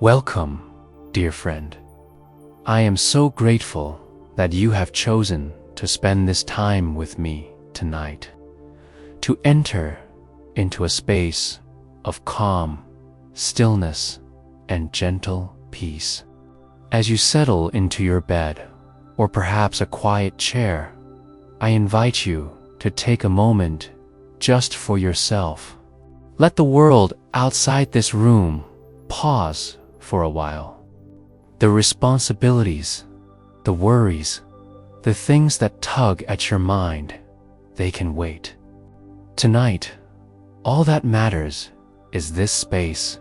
Welcome, dear friend. I am so grateful that you have chosen to spend this time with me tonight, to enter into a space of calm, stillness, and gentle peace. As you settle into your bed, or perhaps a quiet chair, I invite you to take a moment just for yourself. Let the world outside this room pause for a while. The responsibilities, the worries, the things that tug at your mind, they can wait. Tonight, all that matters is this space,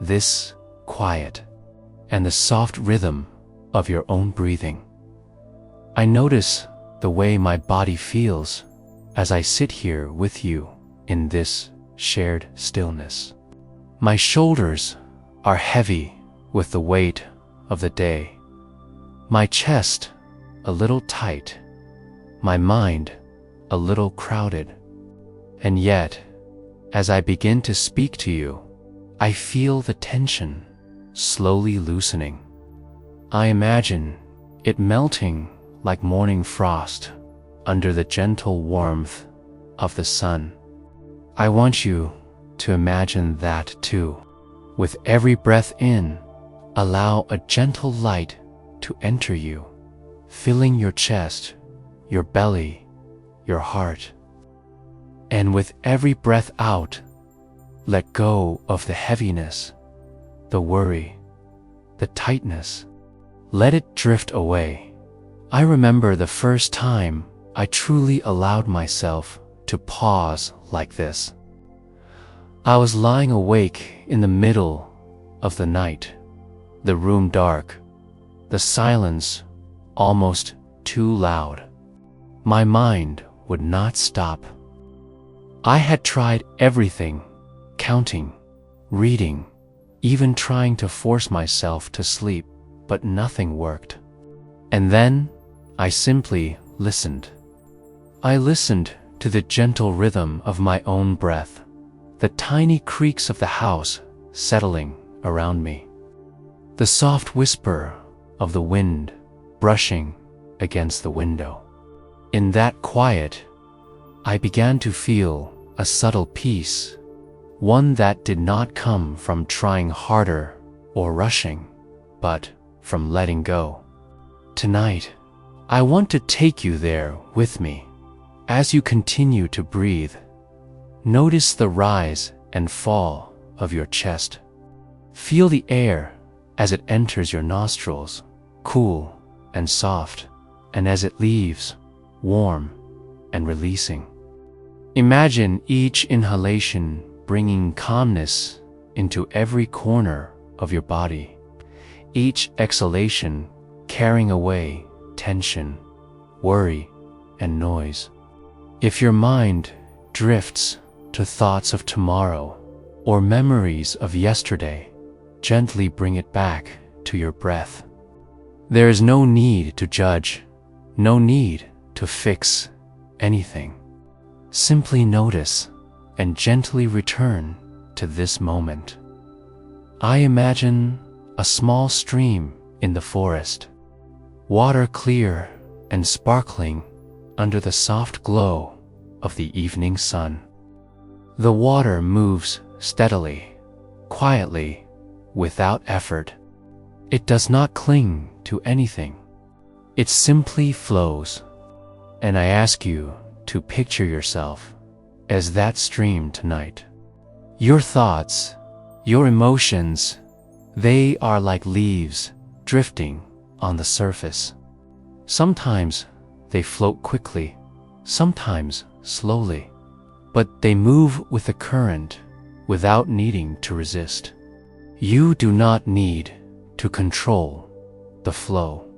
this quiet, and the soft rhythm of your own breathing. I notice the way my body feels as I sit here with you in this shared stillness. My shoulders are heavy with the weight of the day, my chest a little tight, my mind a little crowded. And yet, as I begin to speak to you, I feel the tension slowly loosening. I imagine it melting like morning frost under the gentle warmth of the sun. I want you to imagine that too. With every breath in, allow a gentle light to enter you, filling your chest, your belly, your heart. And with every breath out, let go of the heaviness, the worry, the tightness. Let it drift away. I remember the first time I truly allowed myself to pause like this. I was lying awake in the middle of the night, the room dark, the silence almost too loud. My mind would not stop. I had tried everything, counting, reading, even trying to force myself to sleep, but nothing worked. And then I simply listened. I listened to the gentle rhythm of my own breath, the tiny creaks of the house settling around me, the soft whisper of the wind brushing against the window. In that quiet, I began to feel a subtle peace, one that did not come from trying harder or rushing, but from letting go. Tonight, I want to take you there with me. As you continue to breathe, notice the rise and fall of your chest. Feel the air as it enters your nostrils, cool and soft, and as it leaves, warm and releasing. Imagine each inhalation bringing calmness into every corner of your body, each exhalation carrying away tension, worry, and noise. If your mind drifts to thoughts of tomorrow or memories of yesterday, gently bring it back to your breath. There is no need to judge, no need to fix anything. Simply notice and gently return to this moment. I imagine a small stream in the forest, water clear and sparkling under the soft glow of the evening sun. The water moves steadily, quietly, without effort. It does not cling to anything. It simply flows. And I ask you to picture yourself as that stream tonight. Your thoughts, your emotions, they are like leaves drifting on the surface. Sometimes they float quickly, sometimes slowly, but they move with the current without needing to resist. You do not need to control the flow.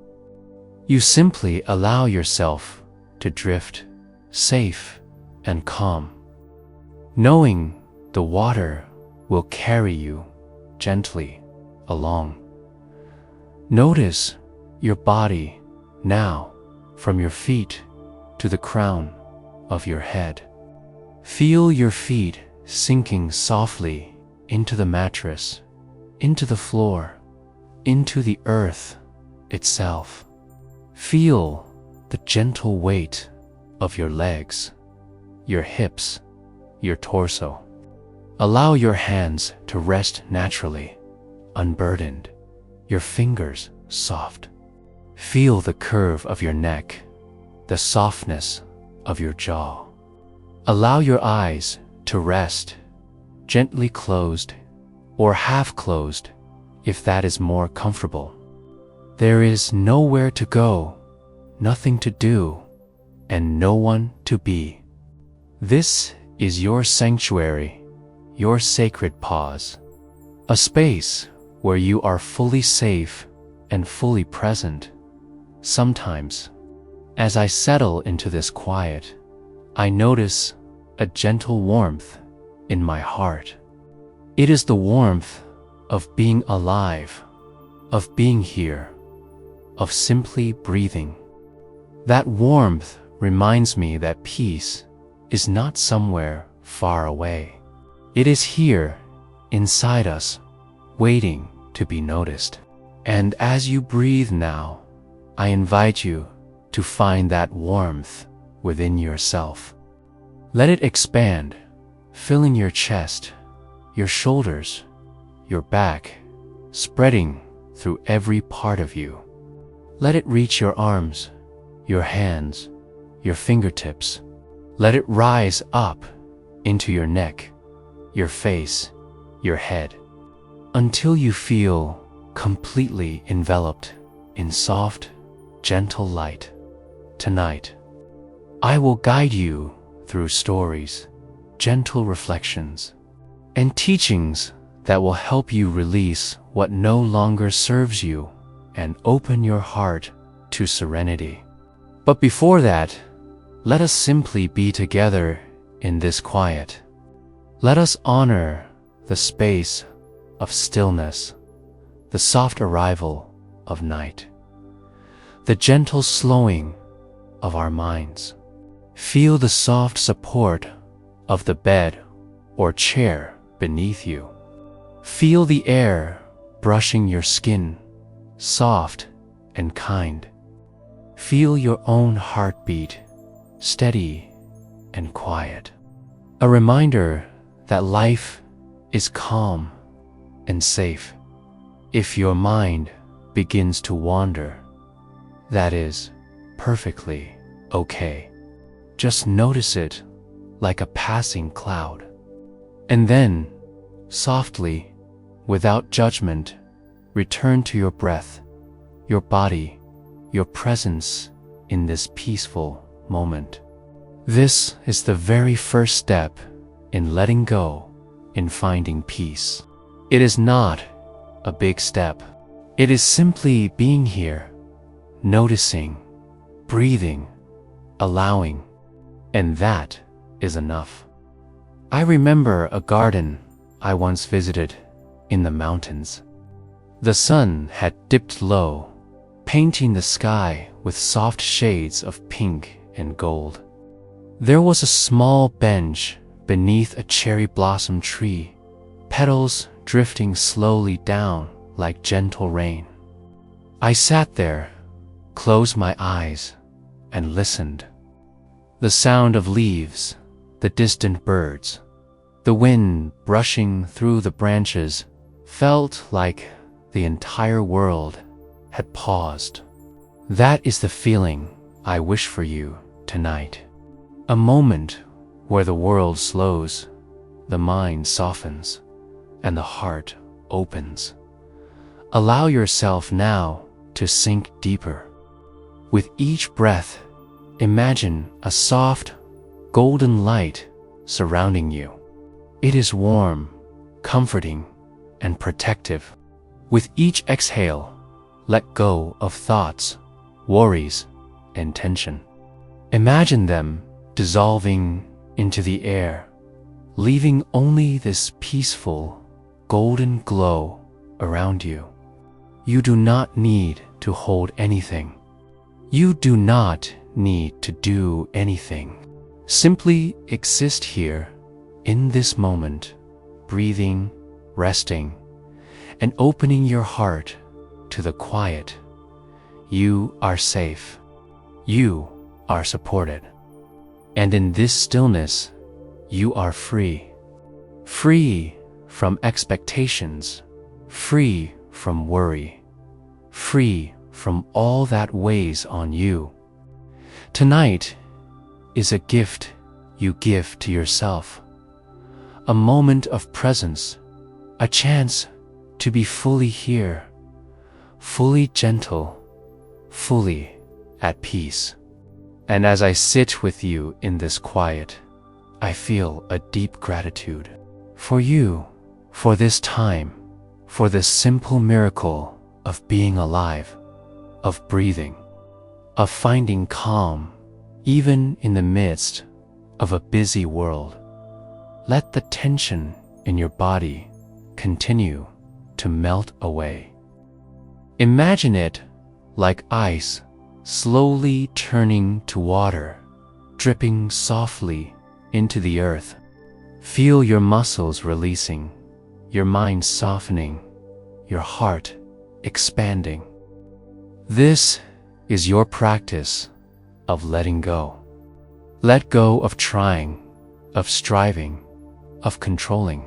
You simply allow yourself to drift, safe and calm, knowing the water will carry you gently along. Notice your body now, from your feet to the crown of your head. Feel your feet sinking softly into the mattress, into the floor, into the earth itself. Feel the gentle weight of your legs, your hips, your torso. Allow your hands to rest naturally, unburdened, your fingers soft. Feel the curve of your neck, the softness of your jaw. Allow your eyes to rest, gently closed or half closed if that is more comfortable. There is nowhere to go, nothing to do, and no one to be. This is your sanctuary, your sacred pause, a space where you are fully safe and fully present. Sometimes, as I settle into this quiet, I notice a gentle warmth in my heart. It is the warmth of being alive, of being here, of simply breathing. That warmth reminds me that peace is not somewhere far away. It is here, inside us, waiting to be noticed. And as you breathe now, I invite you to find that warmth within yourself. Let it expand, filling your chest, your shoulders, your back, spreading through every part of you. Let it reach your arms, your hands, your fingertips. Let it rise up into your neck, your face, your head, until you feel completely enveloped in soft, gentle light. Tonight, I will guide you through stories, gentle reflections, and teachings that will help you release what no longer serves you and open your heart to serenity. But before that, let us simply be together in this quiet. Let us honor the space of stillness, the soft arrival of night, the gentle slowing of our minds. Feel the soft support of the bed or chair beneath you. Feel the air brushing your skin, soft and kind. Feel your own heartbeat, steady and quiet. A reminder that life is calm and safe. If your mind begins to wander, that is perfectly okay. Just notice it like a passing cloud. And then, softly, without judgment, return to your breath, your body, your presence in this peaceful moment. This is the very first step in letting go, in finding peace. It is not a big step. It is simply being here, noticing, breathing, allowing, and that is enough. I remember a garden I once visited in the mountains. The sun had dipped low, painting the sky with soft shades of pink and gold. There was a small bench beneath a cherry blossom tree, petals drifting slowly down like gentle rain. I sat there, closed my eyes, and listened. The sound of leaves, the distant birds, the wind brushing through the branches felt like the entire world had paused. That is the feeling I wish for you tonight. A moment where the world slows, the mind softens, and the heart opens. Allow yourself now to sink deeper. With each breath, imagine a soft, golden light surrounding you. It is warm, comforting, and protective. With each exhale, let go of thoughts, worries, and tension. Imagine them dissolving into the air, leaving only this peaceful, golden glow around you. You do not need to hold anything. You do not need to do anything. Simply exist here, in this moment, breathing, resting, and opening your heart to the quiet. You are safe. You are supported. And in this stillness, you are free. Free from expectations, free from worry, free from all that weighs on you. Tonight is a gift you give to yourself, a moment of presence, a chance to be fully here, fully gentle, fully at peace. And as I sit with you in this quiet, I feel a deep gratitude for you, for this time, for this simple miracle of being alive, of breathing, of finding calm, even in the midst of a busy world. Let the tension in your body continue to melt away. Imagine it like ice slowly turning to water, dripping softly into the earth. Feel your muscles releasing, your mind softening, your heart expanding. This is your practice of letting go. Let go of trying, of striving, of controlling.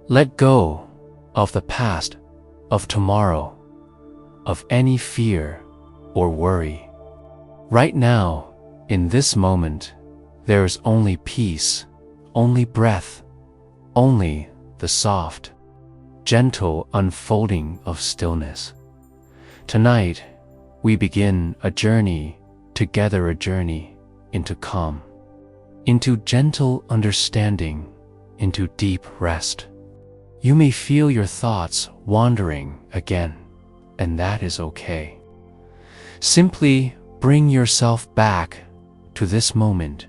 Let go of the past, of tomorrow, of any fear or worry. Right now, in this moment, there is only peace, only breath, only the soft, gentle unfolding of stillness. Tonight, we begin a journey together, a journey into calm, into gentle understanding, into deep rest. You may feel your thoughts wandering again, and that is okay. Simply bring yourself back to this moment,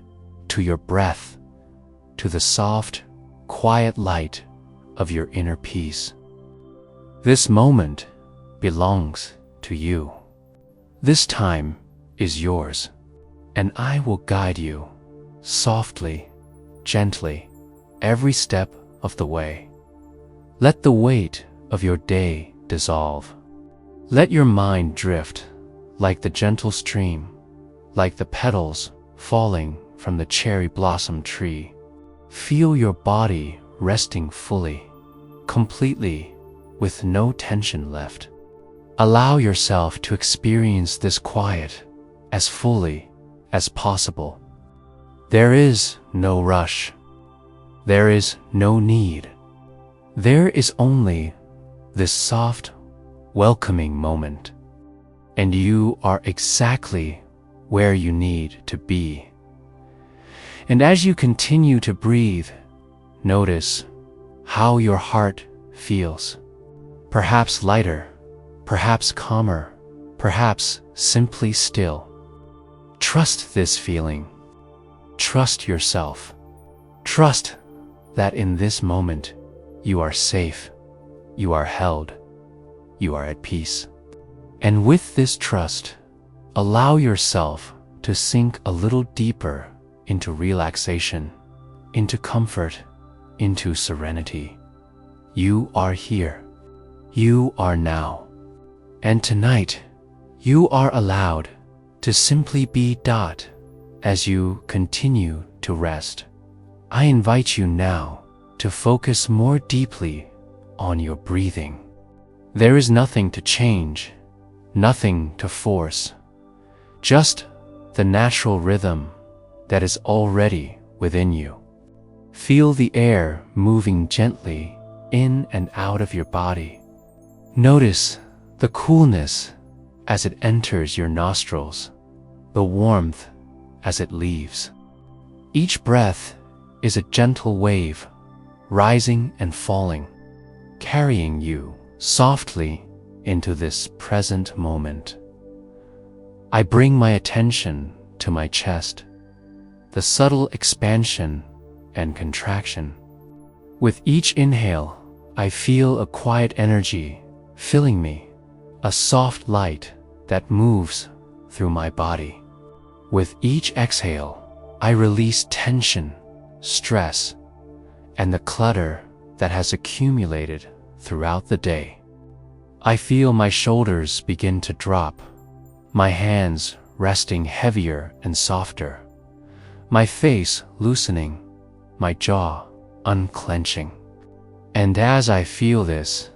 to your breath, to the soft, quiet light of your inner peace. This moment belongs to you. This time is yours, and I will guide you softly, gently, every step of the way. Let the weight of your day dissolve. Let your mind drift like the gentle stream, like the petals falling from the cherry blossom tree. Feel your body resting fully, completely, with no tension left. Allow yourself to experience this quiet as fully as possible. There is no rush. There is no need. There is only this soft, welcoming moment. And you are exactly where you need to be. And as you continue to breathe, notice how your heart feels. Perhaps lighter, perhaps calmer, perhaps simply still. Trust this feeling. Trust yourself. Trust that in this moment you are safe, you are held, you are at peace. And with this trust, allow yourself to sink a little deeper into relaxation, into comfort, into serenity. You are here. You are now. And tonight, you are allowed to simply be . As you continue to rest, I invite you now to focus more deeply on your breathing. There is nothing to change, nothing to force, just the natural rhythm that is already within you. Feel the air moving gently in and out of your body. Notice the coolness as it enters your nostrils, the warmth as it leaves. Each breath is a gentle wave, rising and falling, carrying you softly into this present moment. I bring my attention to my chest, the subtle expansion and contraction. With each inhale, I feel a quiet energy filling me, a soft light that moves through my body. With each exhale, I release tension, stress, and the clutter that has accumulated throughout the day. I feel my shoulders begin to drop, my hands resting heavier and softer, my face loosening, my jaw unclenching. And as I feel this,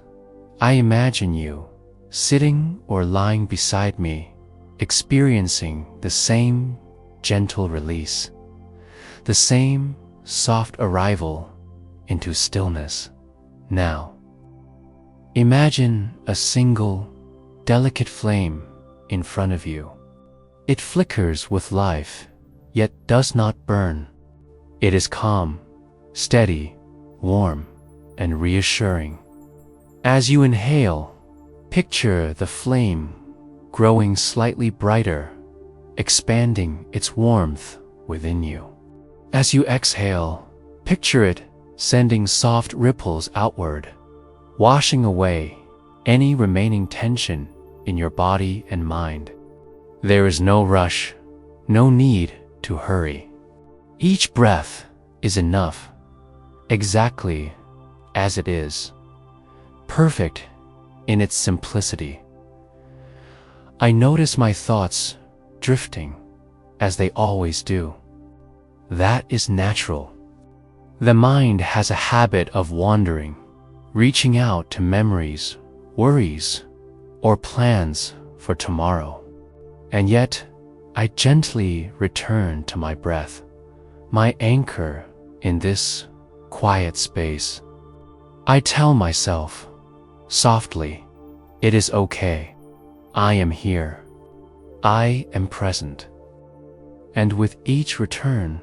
I imagine you sitting or lying beside me, experiencing the same gentle release, the same soft arrival into stillness. Now, imagine a single, delicate flame in front of you. It flickers with life, yet does not burn. It is calm, steady, warm, and reassuring. As you inhale, picture the flame growing slightly brighter, expanding its warmth within you. As you exhale, picture it sending soft ripples outward, washing away any remaining tension in your body and mind. There is no rush, no need to hurry. Each breath is enough, exactly as it is, perfect in its simplicity. I notice my thoughts drifting as they always do. That is natural. The mind has a habit of wandering, reaching out to memories, worries, or plans for tomorrow. And yet, I gently return to my breath, my anchor in this quiet space. I tell myself, softly, it is okay. I am here. I am present. And with each return,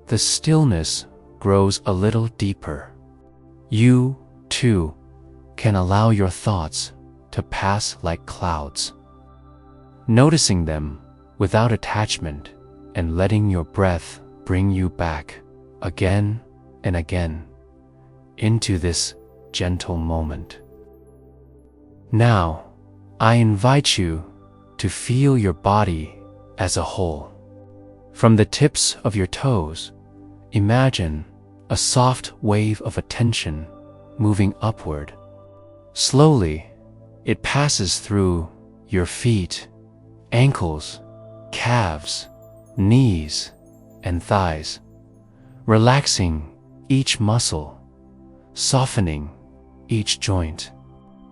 the stillness grows a little deeper. You, too, can allow your thoughts to pass like clouds, noticing them without attachment and letting your breath bring you back again and again into this gentle moment. Now, I invite you to feel your body as a whole. From the tips of your toes, imagine a soft wave of attention moving upward. Slowly, it passes through your feet, ankles, calves, knees, and thighs, relaxing each muscle, softening each joint.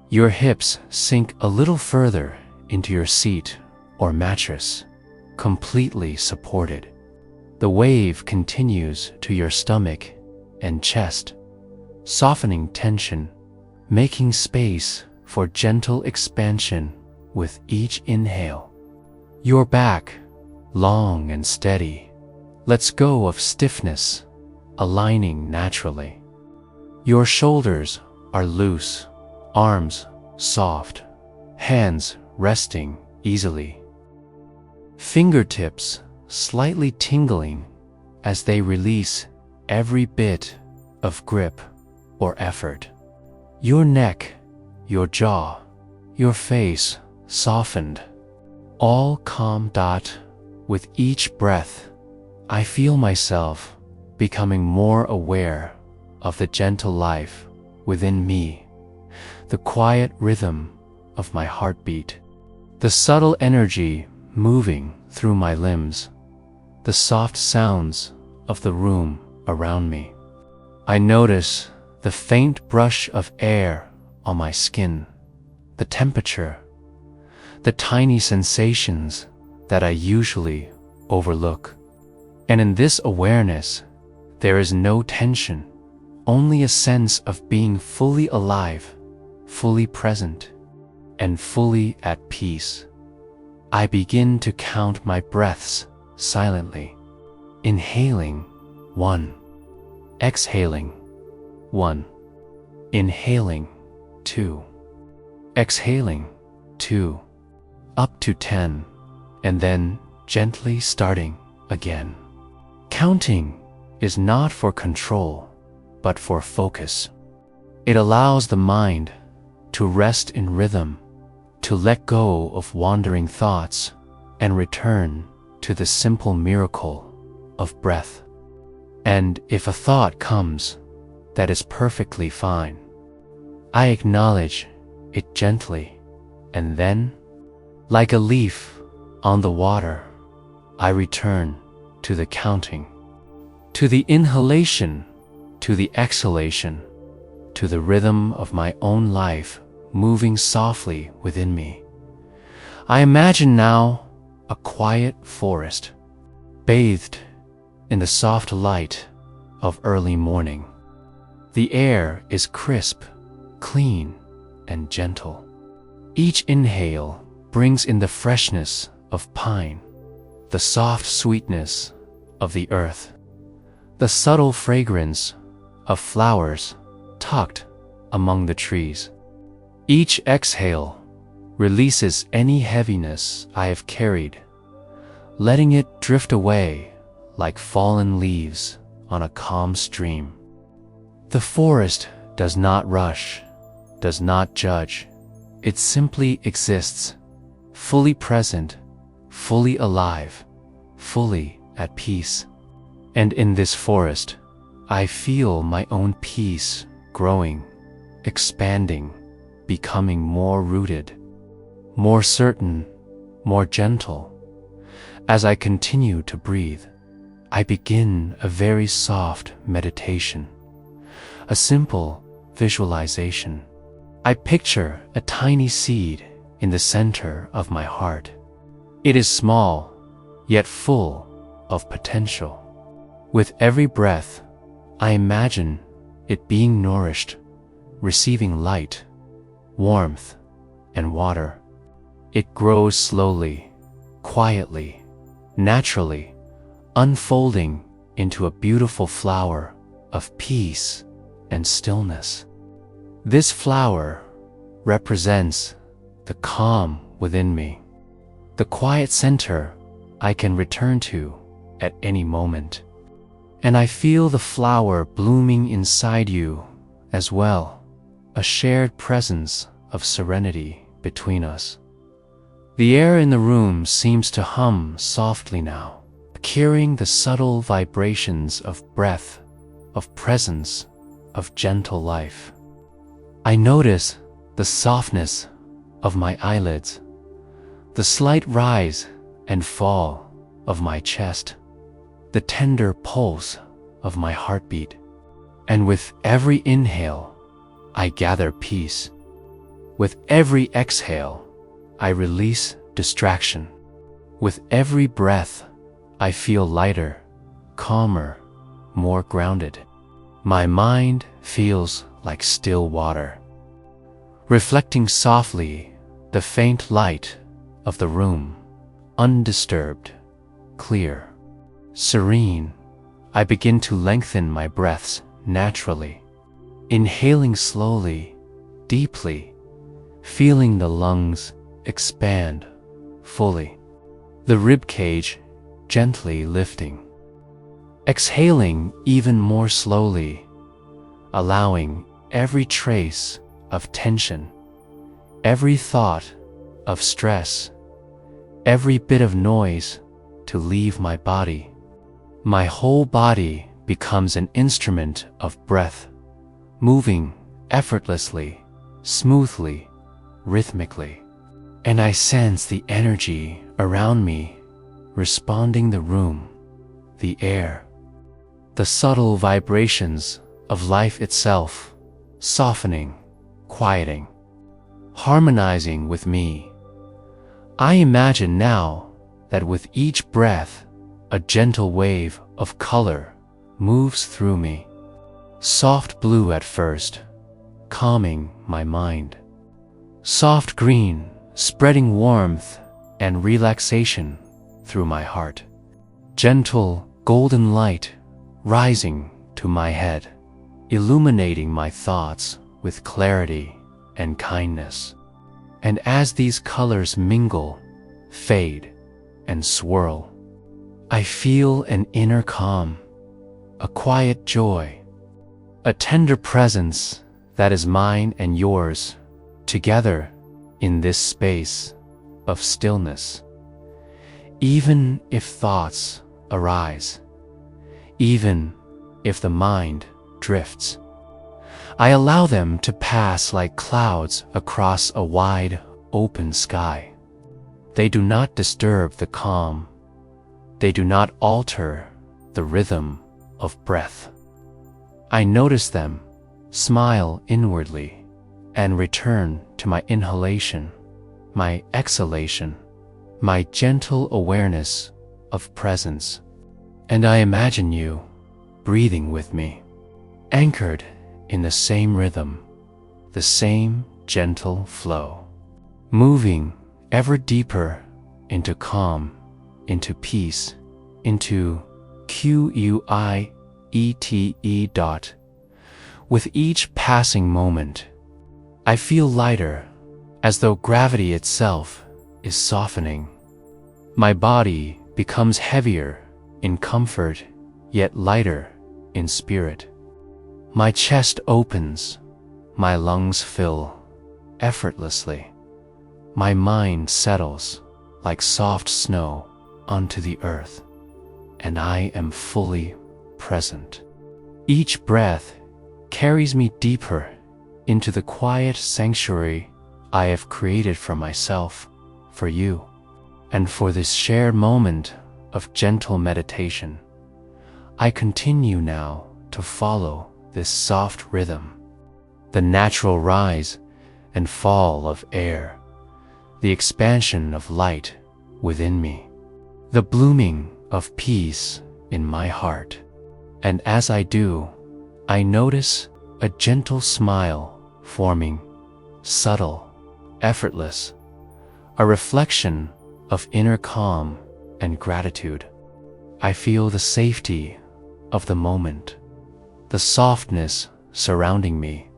Your hips sink a little further into your seat or mattress, completely supported. The wave continues to your stomach and chest, softening tension, making space for gentle expansion with each inhale. Your back, long and steady, lets go of stiffness, aligning naturally. Your shoulders are loose, arms soft, hands resting easily. Fingertips slightly tingling as they release every bit of grip or effort. Your neck, your jaw, your face softened, all calm. With each breath, I feel myself becoming more aware of the gentle life within me, the quiet rhythm of my heartbeat, the subtle energy moving through my limbs, the soft sounds of the room around me. I notice the faint brush of air on my skin, the temperature, the tiny sensations that I usually overlook. And in this awareness, there is no tension, only a sense of being fully alive, fully present, and fully at peace. I begin to count my breaths silently, inhaling 1, exhaling 1, inhaling 2, exhaling 2, up to 10, and then gently starting again. Counting is not for control, but for focus. It allows the mind to rest in rhythm, to let go of wandering thoughts, and return to the simple miracle of breath. And if a thought comes, that is perfectly fine. I acknowledge it gently, and then, like a leaf on the water, I return to the counting, to the inhalation, to the exhalation, to the rhythm of my own life moving softly within me. I imagine now a quiet forest, bathed in the soft light of early morning. The air is crisp, clean, and gentle. Each inhale brings in the freshness of pine, the soft sweetness of the earth, the subtle fragrance of flowers tucked among the trees. Each exhale releases any heaviness I have carried, letting it drift away like fallen leaves on a calm stream. The forest does not rush, does not judge. It simply exists, fully present, fully alive, fully at peace. And in this forest, I feel my own peace growing, expanding, becoming more rooted, more certain, more gentle. As I continue to breathe, I begin a very soft meditation, a simple visualization. I picture a tiny seed in the center of my heart. It is small, yet full of potential. With every breath, I imagine it being nourished, receiving light, warmth, and water. It grows slowly, quietly, naturally, unfolding into a beautiful flower of peace and stillness. This flower represents the calm within me, the quiet center I can return to at any moment. And I feel the flower blooming inside you as well, a shared presence of serenity between us. The air in the room seems to hum softly now, carrying the subtle vibrations of breath, of presence, of gentle life. I notice the softness of my eyelids, the slight rise and fall of my chest, the tender pulse of my heartbeat. And with every inhale, I gather peace. With every exhale, I release distraction. With every breath, I feel lighter, calmer, more grounded. My mind feels like still water, reflecting softly the faint light of the room, undisturbed, clear, serene. I begin to lengthen my breaths naturally, inhaling slowly, deeply, feeling the lungs expand fully, the ribcage gently lifting, exhaling even more slowly, allowing every trace of tension, every thought of stress, every bit of noise to leave my body. My whole body becomes an instrument of breath, moving effortlessly, smoothly, rhythmically. And I sense the energy around me responding, the room, the air, the subtle vibrations of life itself, softening, quieting, harmonizing with me. I imagine now that with each breath, a gentle wave of color moves through me, soft blue at first, calming my mind, soft green, spreading warmth and relaxation through my heart, gentle golden light rising to my head, illuminating my thoughts with clarity and kindness. And as these colors mingle, fade, and swirl, I feel an inner calm, a quiet joy, a tender presence that is mine and yours together in this space of stillness. Even if thoughts arise, even if the mind drifts, I allow them to pass like clouds across a wide, open sky. They do not disturb the calm. They do not alter the rhythm of breath. I notice them, smile inwardly, and return to my inhalation, my exhalation, my gentle awareness of presence. And I imagine you breathing with me, anchored in the same rhythm, the same gentle flow, moving ever deeper into calm, into peace, into quiete. With each passing moment, I feel lighter, as though gravity itself is softening. My body becomes heavier in comfort, yet lighter in spirit. My chest opens, my lungs fill effortlessly. My mind settles like soft snow onto the earth, and I am fully present. Each breath carries me deeper into the quiet sanctuary I have created for myself, for you, and for this shared moment of gentle meditation. I continue now to follow this soft rhythm, the natural rise and fall of air, the expansion of light within me, the blooming of peace in my heart. And as I do, I notice a gentle smile forming, subtle, effortless, a reflection of inner calm and gratitude. I feel the safety of the moment, the softness surrounding me,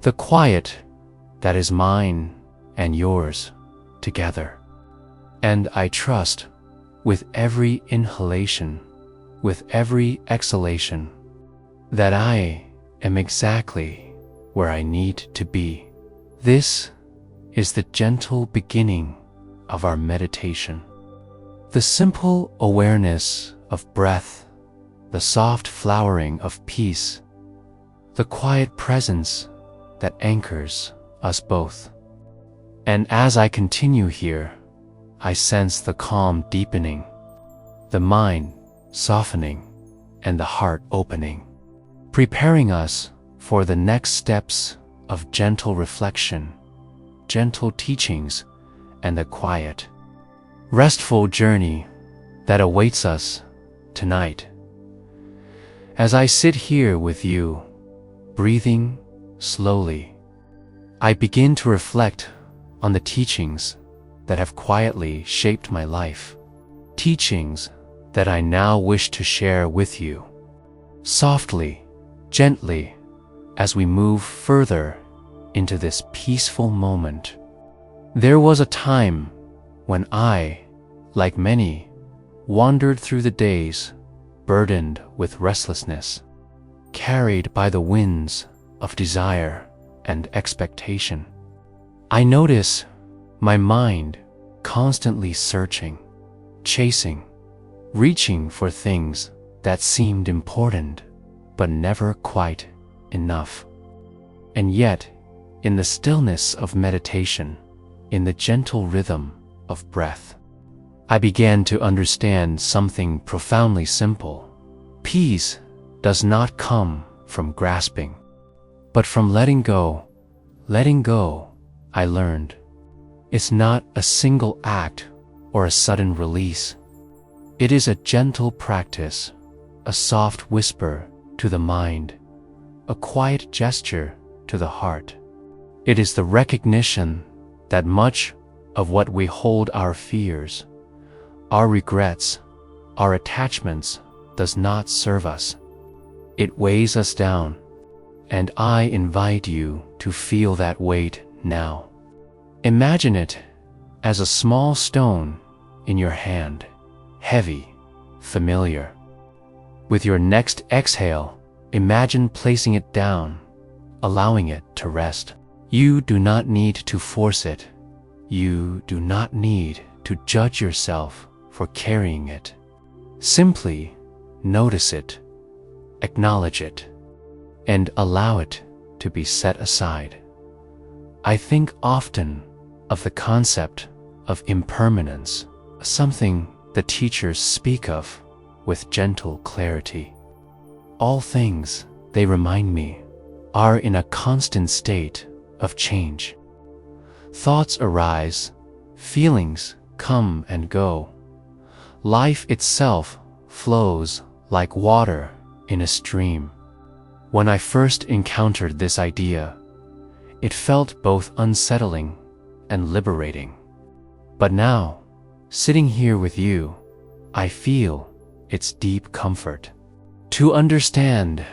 the quiet that is mine and yours together. And I trust with every inhalation, with every exhalation, that I am exactly where I need to be. This is the gentle beginning of our meditation. The simple awareness of breath, the soft flowering of peace, the quiet presence that anchors us both. And as I continue here, I sense the calm deepening, the mind softening, and the heart opening, preparing us for the next steps of gentle reflection, gentle teachings, and the quiet, restful journey that awaits us tonight. As I sit here with you, breathing slowly, I begin to reflect on the teachings that have quietly shaped my life, teachings that I now wish to share with you, softly, gently, as we move further into this peaceful moment. There was a time when I, like many, wandered through the days burdened with restlessness, carried by the winds of desire and expectation. I notice my mind constantly searching, chasing, reaching for things that seemed important but never quite enough. And yet, in the stillness of meditation, in the gentle rhythm of breath, I began to understand something profoundly simple. Peace does not come from grasping, but from letting go. Letting go, I learned, is not a single act or a sudden release. It is a gentle practice, a soft whisper to the mind, a quiet gesture to the heart. It is the recognition that much of what we hold our fears, our regrets, our attachments does not serve us. It weighs us down, and I invite you to feel that weight now. Imagine it as a small stone in your hand, heavy, familiar. With your next exhale, imagine placing it down, allowing it to rest. You do not need to force it. You do not need to judge yourself for carrying it. Simply notice it, acknowledge it, and allow it to be set aside. I think often of the concept of impermanence, something the teachers speak of with gentle clarity. All things, they remind me, are in a constant state of change. Thoughts arise, feelings come and go. Life itself flows like water in a stream. When I first encountered this idea, it felt both unsettling and liberating. But now, sitting here with you, I feel its deep comfort. To understand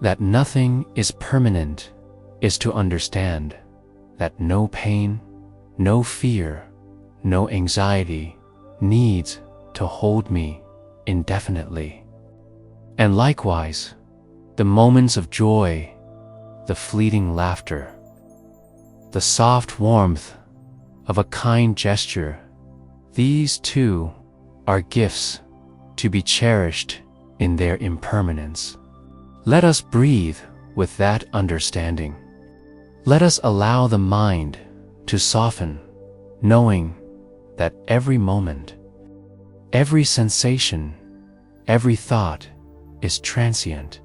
that nothing is permanent is to understand that no pain, no fear, no anxiety needs to hold me indefinitely. And likewise, the moments of joy, the fleeting laughter, the soft warmth of a kind gesture, these too are gifts to be cherished in their impermanence. Let us breathe with that understanding. Let us allow the mind to soften, knowing that every moment, every sensation, every thought is transient.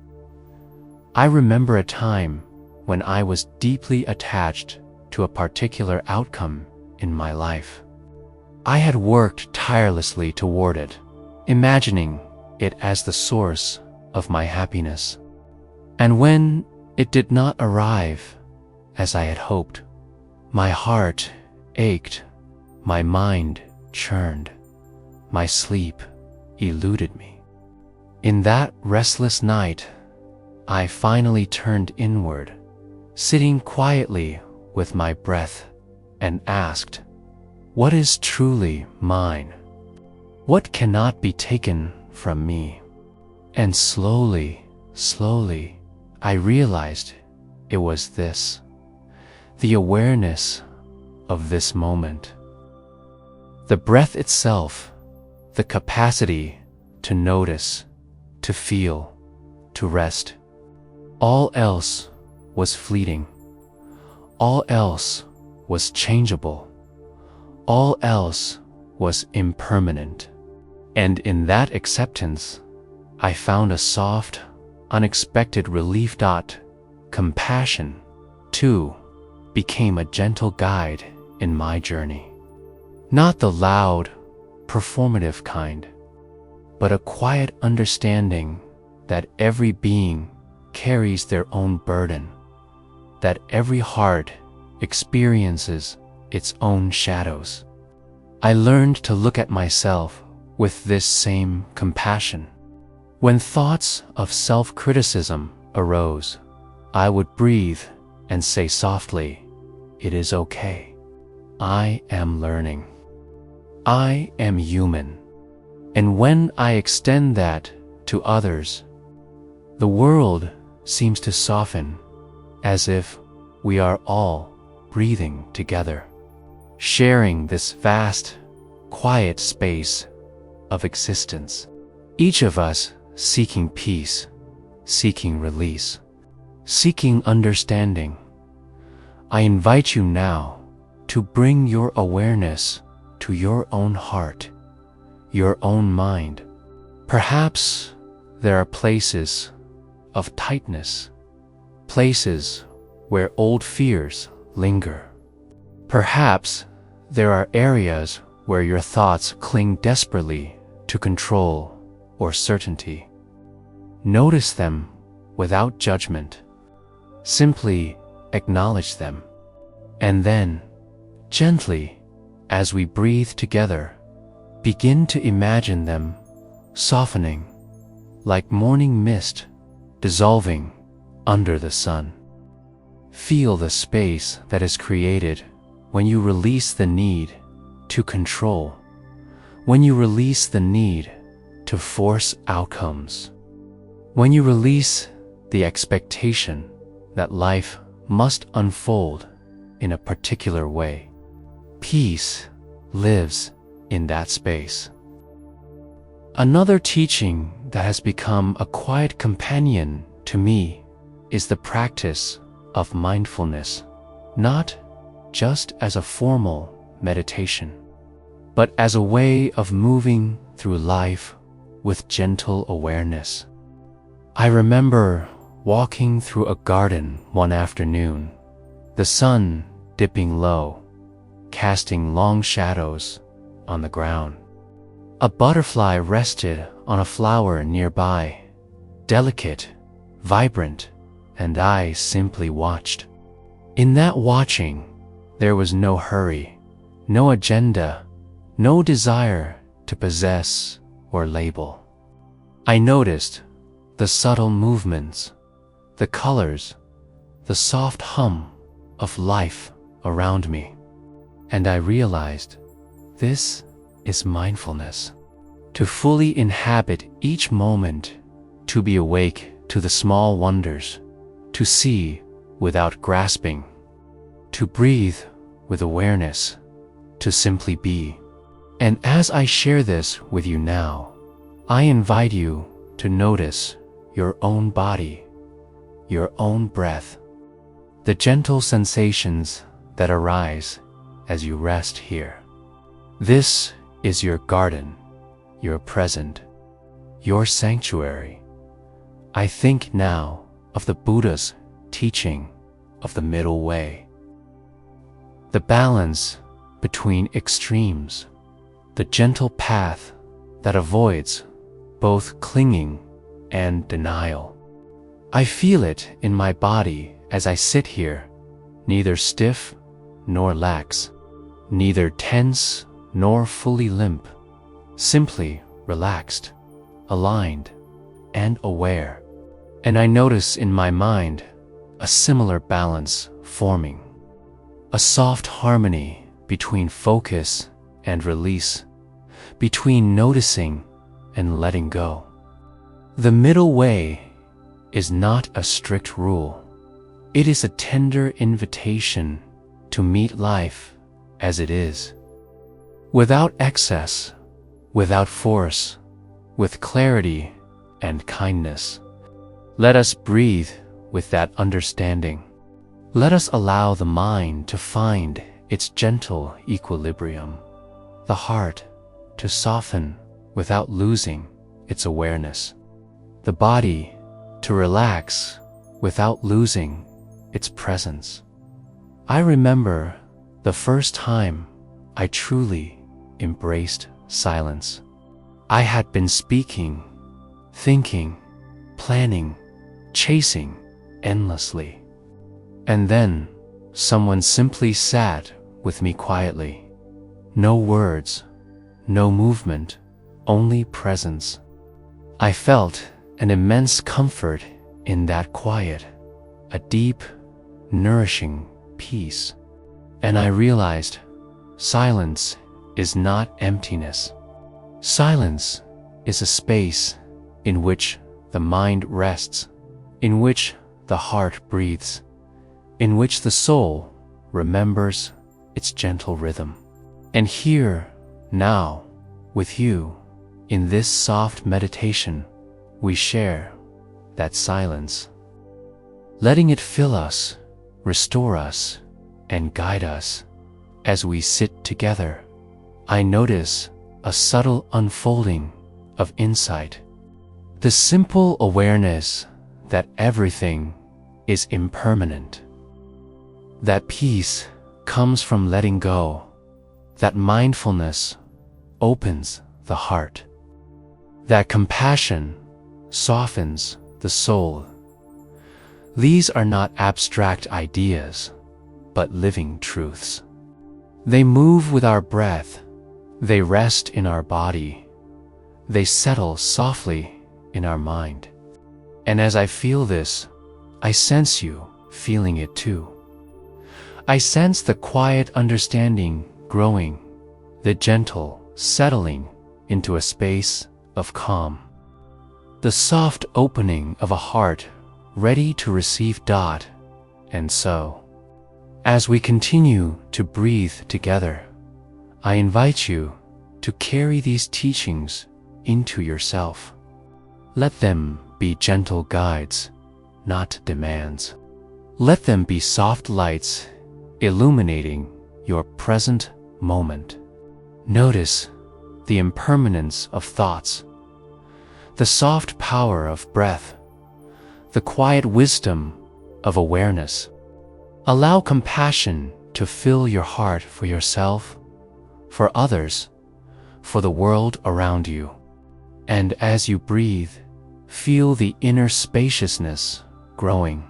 I remember a time when I was deeply attached to a particular outcome in my life. I had worked tirelessly toward it, imagining it as the source of my happiness. And when it did not arrive as I had hoped, my heart ached, my mind churned, my sleep eluded me. In that restless night, I finally turned inward, sitting quietly with my breath, and asked, "What is truly mine? What cannot be taken from me?" And slowly, I realized it was this, the awareness of this moment. The breath itself, the capacity to notice, to feel, to rest. All else was fleeting. All else was changeable. All else was impermanent. And in that acceptance, I found a soft, unexpected relief. Compassion, too, became a gentle guide in my journey. Not the loud, performative kind, but a quiet understanding that every being carries their own burden, that every heart experiences its own shadows. I learned to look at myself with this same compassion. When thoughts of self-criticism arose, I would breathe and say softly, "It is okay. I am learning. I am human." And when I extend that to others, the world seems to soften, as if we are all breathing together, sharing this vast, quiet space of existence. Each of us seeking peace, seeking release, seeking understanding. I invite you now to bring your awareness to your own heart, your own mind. Perhaps there are places of tightness, places where old fears linger. Perhaps there are areas where your thoughts cling desperately to control or certainty. Notice them without judgment. Simply acknowledge them. And then, gently, as we breathe together, begin to imagine them softening, like morning mist dissolving under the sun. Feel the space that is created when you release the need to control, when you release the need to force outcomes, when you release the expectation that life must unfold in a particular way. Peace lives in that space. Another teaching that has become a quiet companion to me is the practice of mindfulness, not just as a formal meditation, but as a way of moving through life with gentle awareness. I remember walking through a garden one afternoon, the sun dipping low, casting long shadows on the ground. A butterfly rested on a flower nearby, delicate, vibrant, and I simply watched. In that watching, there was no hurry, no agenda, no desire to possess or label. I noticed the subtle movements, the colors, the soft hum of life around me, and I realized this is mindfulness. To fully inhabit each moment, to be awake to the small wonders, to see without grasping, to breathe with awareness, to simply be. And as I share this with you now, I invite you to notice your own body, your own breath, the gentle sensations that arise as you rest here. This is your garden, your present, your sanctuary. I think now of the Buddha's teaching of the middle way, the balance between extremes, the gentle path that avoids both clinging and denial. I feel it in my body as I sit here, neither stiff nor lax, neither tense nor fully limp, simply relaxed, aligned, and aware. And I notice in my mind a similar balance forming, a soft harmony between focus and release, between noticing and letting go. The middle way is not a strict rule. It is a tender invitation to meet life as it is, without excess, without force, with clarity and kindness. Let us breathe with that understanding. Let us allow the mind to find its gentle equilibrium, the heart to soften without losing its awareness, the body to relax without losing its presence. I remember the first time I truly embraced silence. I had been speaking, thinking, planning, chasing endlessly. And then someone simply sat with me quietly. No words, no movement, only presence. I felt an immense comfort in that quiet, a deep, nourishing peace. And I realized silence is not emptiness. Silence is a space in which the mind rests, in which the heart breathes, in which the soul remembers its gentle rhythm. And here, now, with you, in this soft meditation, we share that silence, letting it fill us, restore us, and guide us. As we sit together, I notice a subtle unfolding of insight, the simple awareness that everything is impermanent, that peace comes from letting go, that mindfulness opens the heart, that compassion softens the soul. These are not abstract ideas, but living truths. They move with our breath, they rest in our body, they settle softly in our mind. And as I feel this, I sense you feeling it too. I sense the quiet understanding growing, the gentle settling into a space of calm, the soft opening of a heart ready to receive dot. And so, as we continue to breathe together, I invite you to carry these teachings into yourself. Let them be gentle guides, not demands. Let them be soft lights illuminating your present moment. Notice the impermanence of thoughts, the soft power of breath, the quiet wisdom of awareness. Allow compassion to fill your heart for yourself, for others, for the world around you. And as you breathe, feel the inner spaciousness growing,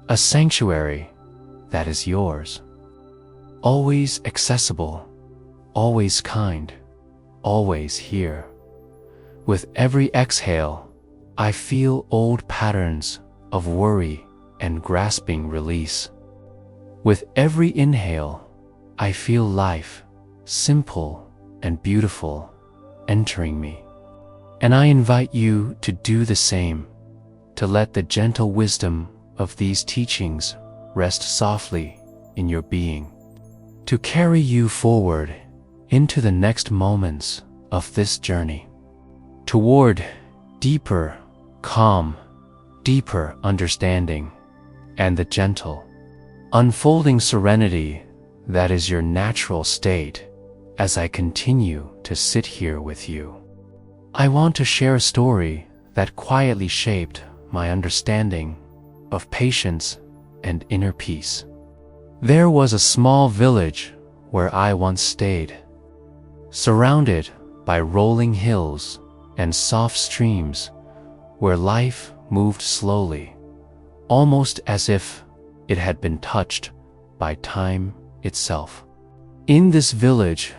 a sanctuary that is yours. Always accessible, always kind, always here. With every exhale, I feel old patterns of worry and grasping release. With every inhale, I feel life, simple and beautiful, entering me. And I invite you to do the same, to let the gentle wisdom of these teachings rest softly in your being, to carry you forward into the next moments of this journey, toward deeper calm, deeper understanding, and the gentle, unfolding serenity that is your natural state as I continue to sit here with you. I want to share a story that quietly shaped my understanding of patience and inner peace. There was a small village where I once stayed, surrounded by rolling hills and soft streams where life moved slowly, almost as if it had been touched by time itself. In this village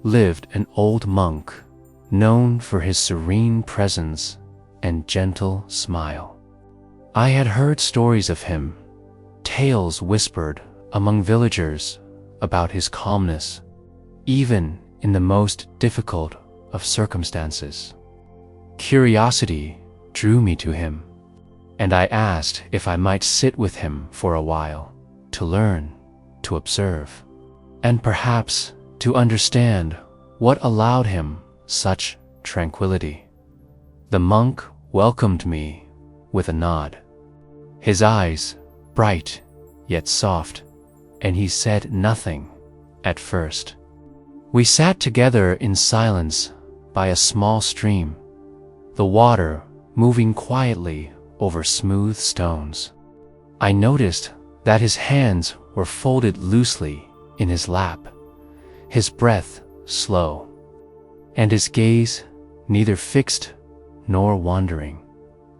lived an old monk known for his serene presence and gentle smile. I had heard stories of him, tales whispered among villagers about his calmness, even in the most difficult of circumstances. Curiosity drew me to him, and I asked if I might sit with him for a while, to learn, to observe, and perhaps to understand what allowed him such tranquility. The monk welcomed me with a nod, his eyes bright yet soft, and he said nothing at first. We sat together in silence by a small stream, the water moving quietly over smooth stones. I noticed that his hands were folded loosely in his lap, his breath slow, and his gaze neither fixed nor wandering,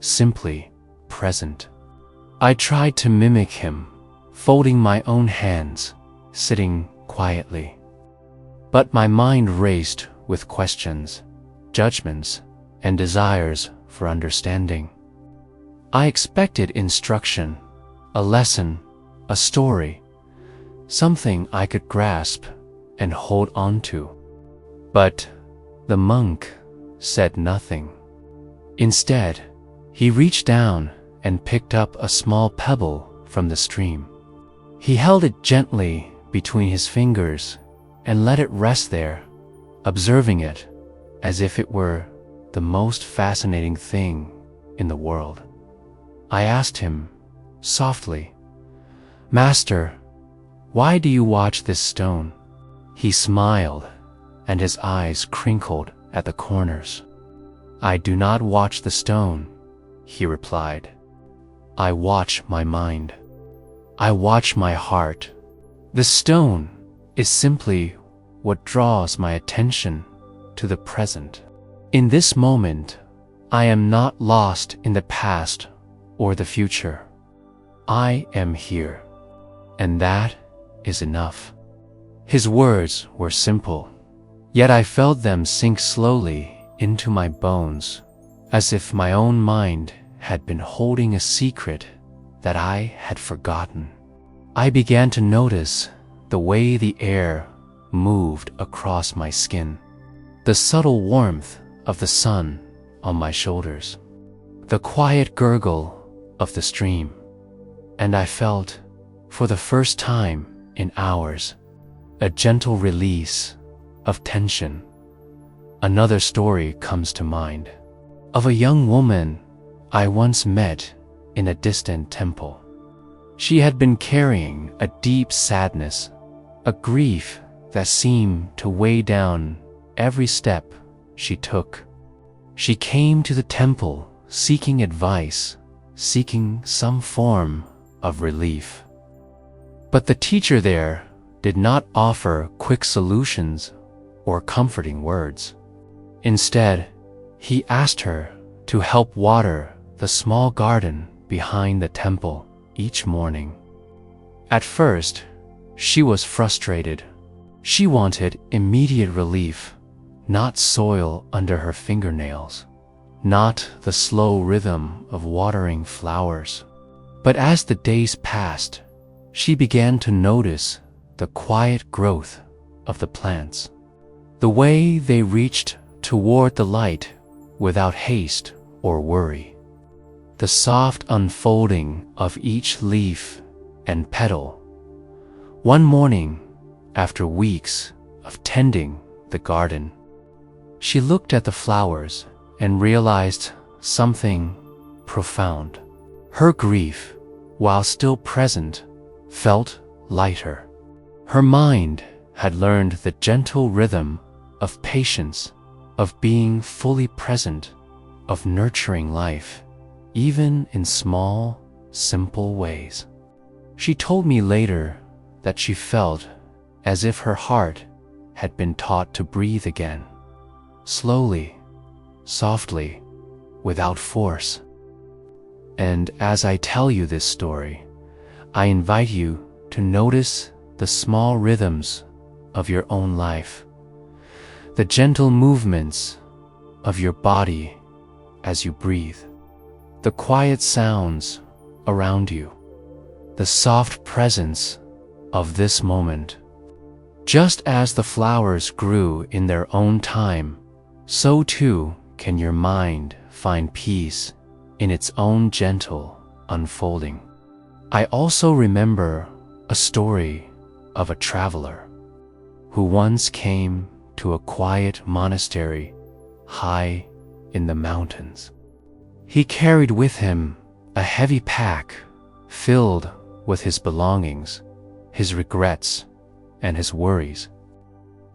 simply present. I tried to mimic him, folding my own hands, sitting quietly. But my mind raced with questions, judgments, and desires for understanding. I expected instruction, a lesson, a story, something I could grasp and hold on to. But the monk said nothing. Instead, he reached down and picked up a small pebble from the stream. He held it gently between his fingers and let it rest there, observing it as if it were the most fascinating thing in the world. I asked him softly, "Master, why do you watch this stone?" He smiled, and his eyes crinkled at the corners. "I do not watch the stone," he replied. "I watch my mind. I watch my heart. The stone is simply what draws my attention to the present. In this moment, I am not lost in the past or the future. I am here, and that is enough." His words were simple, yet I felt them sink slowly into my bones, as if my own mind had been holding a secret that I had forgotten. I began to notice the way the air moved across my skin, the subtle warmth of the sun on my shoulders, the quiet gurgle of the stream, and I felt, for the first time in hours, a gentle release of tension. Another story comes to mind, of a young woman I once met in a distant temple. She had been carrying a deep sadness, a grief that seemed to weigh down every step she took. She came to the temple seeking advice, seeking some form of relief. But the teacher there did not offer quick solutions or comforting words. Instead, he asked her to help water the small garden behind the temple each morning. At first, she was frustrated. She wanted immediate relief, not soil under her fingernails, not the slow rhythm of watering flowers. But as the days passed, she began to notice the quiet growth of the plants, the way they reached toward the light without haste or worry, the soft unfolding of each leaf and petal. One morning, after weeks of tending the garden, she looked at the flowers and realized something profound. Her grief, while still present, felt lighter. Her mind had learned the gentle rhythm of patience, of being fully present, of nurturing life, even in small, simple ways. She told me later that she felt as if her heart had been taught to breathe again, slowly, softly, without force. And as I tell you this story, I invite you to notice the small rhythms of your own life, the gentle movements of your body as you breathe, the quiet sounds around you, the soft presence of this moment. Just as the flowers grew in their own time, so too can your mind find peace in its own gentle unfolding. I also remember a story of a traveler who once came to a quiet monastery high in the mountains. He carried with him a heavy pack filled with his belongings, his regrets, and his worries.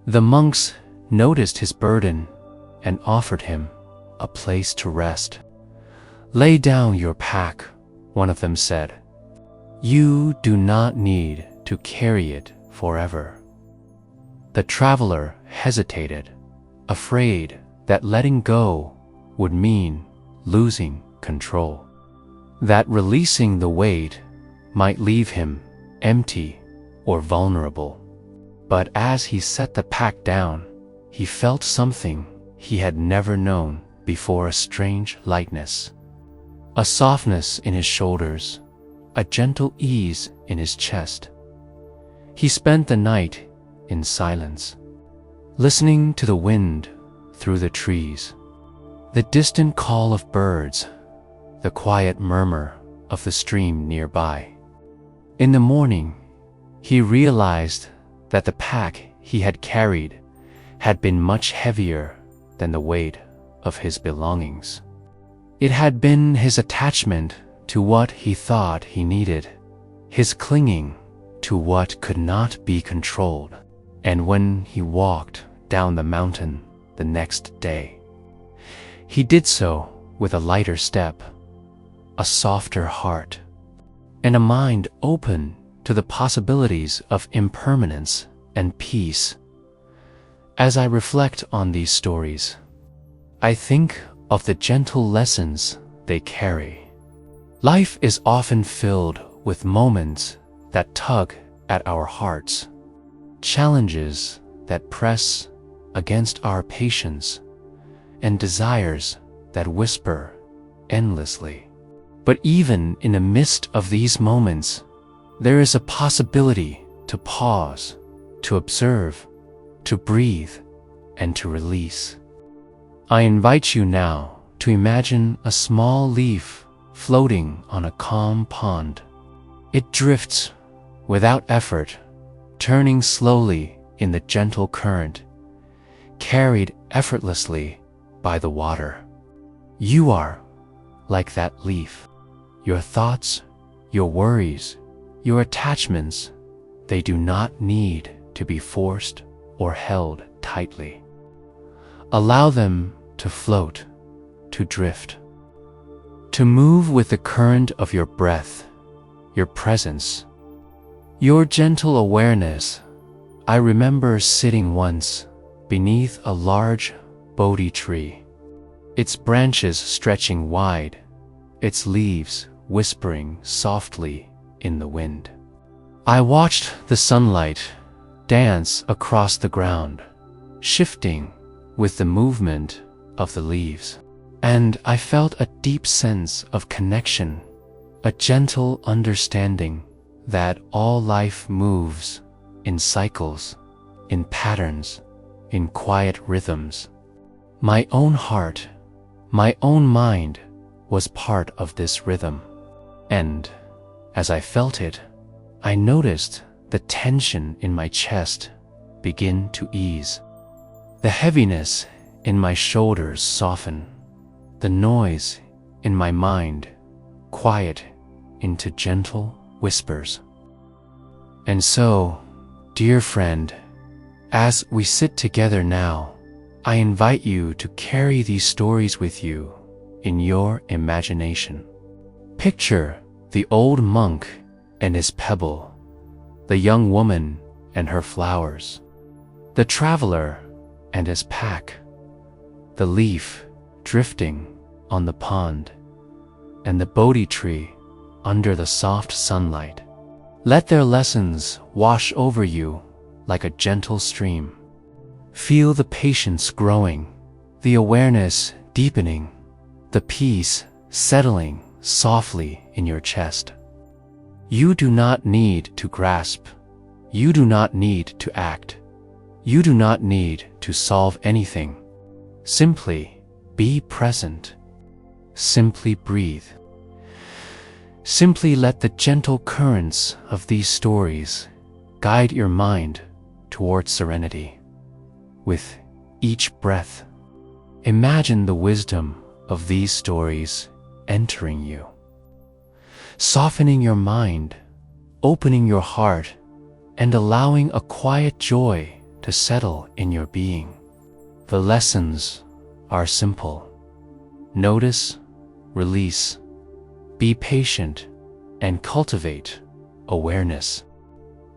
The monks noticed his burden and offered him a place to rest. "Lay down your pack," one of them said. "You do not need to carry it forever." The traveler hesitated, afraid that letting go would mean losing control, that releasing the weight might leave him empty or vulnerable. But as he set the pack down, he felt something he had never known before, a strange lightness, a softness in his shoulders, a gentle ease in his chest. He spent the night in silence, listening to the wind through the trees, the distant call of birds, the quiet murmur of the stream nearby. In the morning, he realized that the pack he had carried had been much heavier than the weight of his belongings. It had been his attachment to what he thought he needed, his clinging to what could not be controlled. And when he walked down the mountain the next day, he did so with a lighter step, a softer heart, and a mind open to the possibilities of impermanence and peace. As I reflect on these stories, I think of the gentle lessons they carry. Life is often filled with moments that tug at our hearts, challenges that press against our patience, and desires that whisper endlessly. But even in the midst of these moments, there is a possibility to pause, to observe, to breathe, and to release. I invite you now to imagine a small leaf floating on a calm pond. It drifts without effort, turning slowly in the gentle current, carried effortlessly by the water. You are like that leaf. Your thoughts, your worries, your attachments, they do not need to be forced or held tightly. Allow them to float, to drift, to move with the current of your breath, your presence, your gentle awareness. I remember sitting once beneath a large Bodhi tree, its branches stretching wide, its leaves whispering softly in the wind. I watched the sunlight dance across the ground, shifting with the movement of the leaves, and I felt a deep sense of connection, a gentle understanding that all life moves in cycles, in patterns, in quiet rhythms. My own heart, my own mind was part of this rhythm, and as I felt it, I noticed the tension in my chest begin to ease, the heaviness in my shoulders soften, the noise in my mind quiet into gentle whispers. And so, dear friend, as we sit together now, I invite you to carry these stories with you in your imagination. Picture the old monk and his pebble, the young woman and her flowers, the traveler and his pack, the leaf drifting on the pond, and the Bodhi tree under the soft sunlight. Let their lessons wash over you like a gentle stream. Feel the patience growing, the awareness deepening, the peace settling softly in your chest. You do not need to grasp. You do not need to act. You do not need to solve anything. Simply be present. Simply breathe. Simply let the gentle currents of these stories guide your mind towards serenity. With each breath, imagine the wisdom of these stories entering you, softening your mind, opening your heart, and allowing a quiet joy to settle in your being. The lessons are simple. Notice, release, be patient, and cultivate awareness.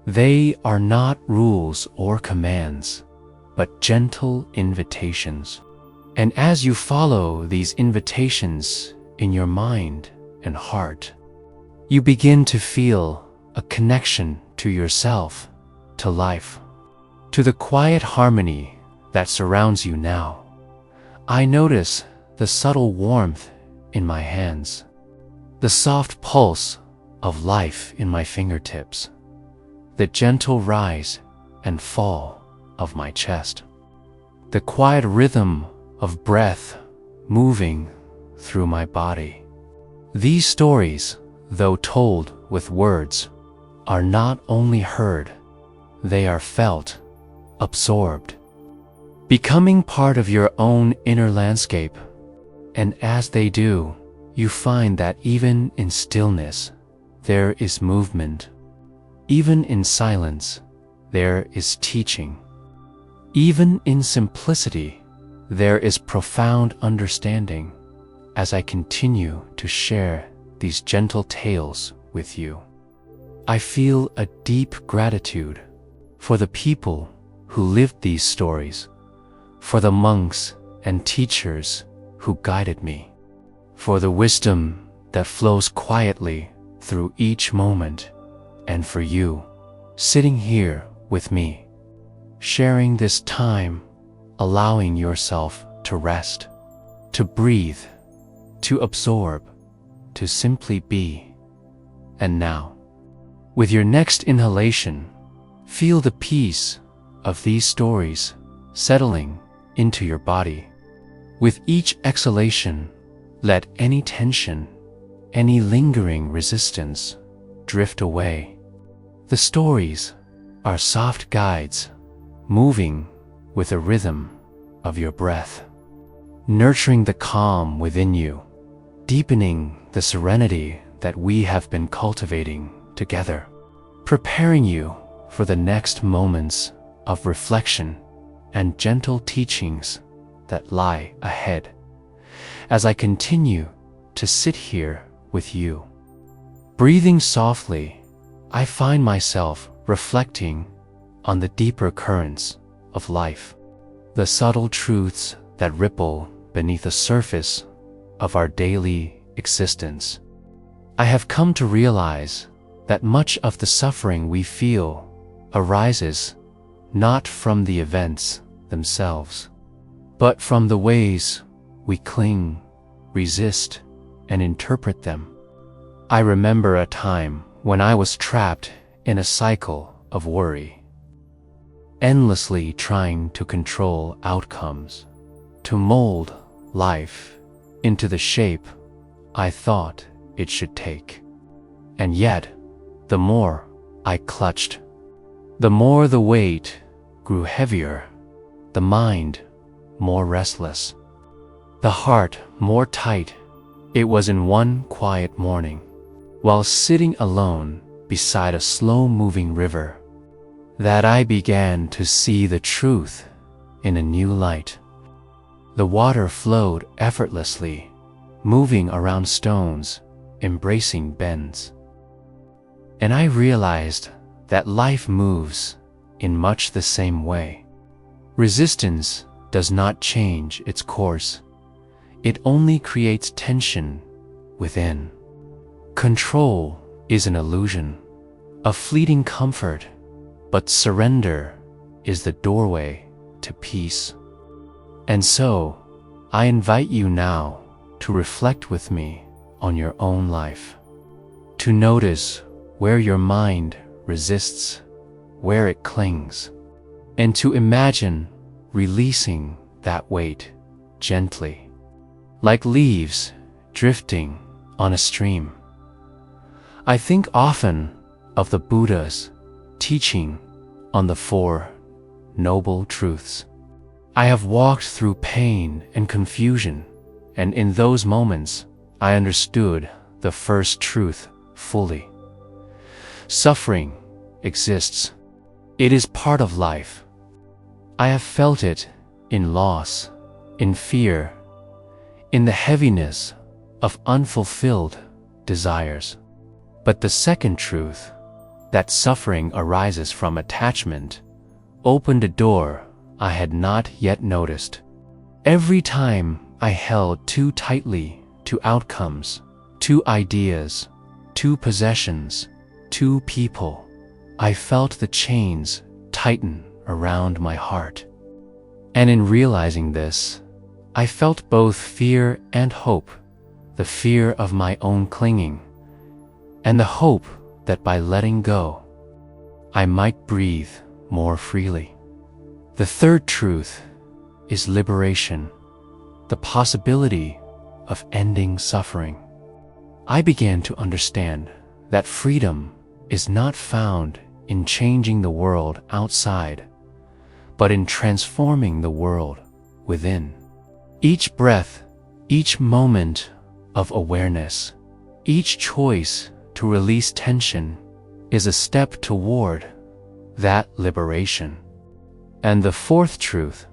They are not rules or commands, but gentle invitations. And as you follow these invitations in your mind and heart, you begin to feel a connection to yourself, to life, to the quiet harmony that surrounds you now. I notice the subtle warmth in my hands, the soft pulse of life in my fingertips, the gentle rise and fall of my chest, the quiet rhythm of breath moving through my body. These stories, though told with words, are not only heard, they are felt, absorbed, becoming part of your own inner landscape. And as they do, you find that even in stillness, there is movement. Even in silence, there is teaching. Even in simplicity, there is profound understanding. As I continue to share these gentle tales with you, I feel a deep gratitude for the people who lived these stories, for the monks and teachers who guided me, for the wisdom that flows quietly through each moment, and for you, sitting here with me, sharing this time, allowing yourself to rest, to breathe, to absorb, to simply be. And now, with your next inhalation, feel the peace of these stories settling into your body. With each exhalation, let any tension, any lingering resistance drift away. The stories are soft guides, moving with the rhythm of your breath, nurturing the calm within you, deepening the serenity that we have been cultivating together, preparing you for the next moments of reflection and gentle teachings that lie ahead as I continue to sit here with you. Breathing softly, I find myself reflecting on the deeper currents of life, the subtle truths that ripple beneath the surface of our daily existence. I have come to realize that much of the suffering we feel arises not from the events themselves, but from the ways we cling, resist, and interpret them. I remember a time when I was trapped in a cycle of worry, endlessly trying to control outcomes, to mold life into the shape I thought it should take. And yet, the more I clutched, the more the weight grew heavier, the mind more restless, the heart more tight. It was in one quiet morning, while sitting alone beside a slow-moving river, that I began to see the truth in a new light. The water flowed effortlessly, moving around stones, embracing bends. And I realized that life moves in much the same way. Resistance does not change its course. It only creates tension within. Control is an illusion, a fleeting comfort, but surrender is the doorway to peace. And so, I invite you now to reflect with me on your own life, to notice where your mind resists, where it clings, and to imagine releasing that weight gently, like leaves drifting on a stream. I think often of the Buddha's teaching on the Four Noble Truths. I have walked through pain and confusion, and in those moments, I understood the first truth fully. Suffering exists. It is part of life. I have felt it in loss, in fear, in the heaviness of unfulfilled desires. But the second truth, that suffering arises from attachment, opened a door I had not yet noticed. Every time I held too tightly to outcomes, to ideas, to possessions, to people, I felt the chains tighten around my heart. And in realizing this, I felt both fear and hope, the fear of my own clinging, and the hope that by letting go, I might breathe more freely. The third truth is liberation, the possibility of ending suffering. I began to understand that freedom is not found in changing the world outside, but in transforming the world within. Each breath, each moment of awareness, each choice to release tension is a step toward that liberation. And the fourth truth,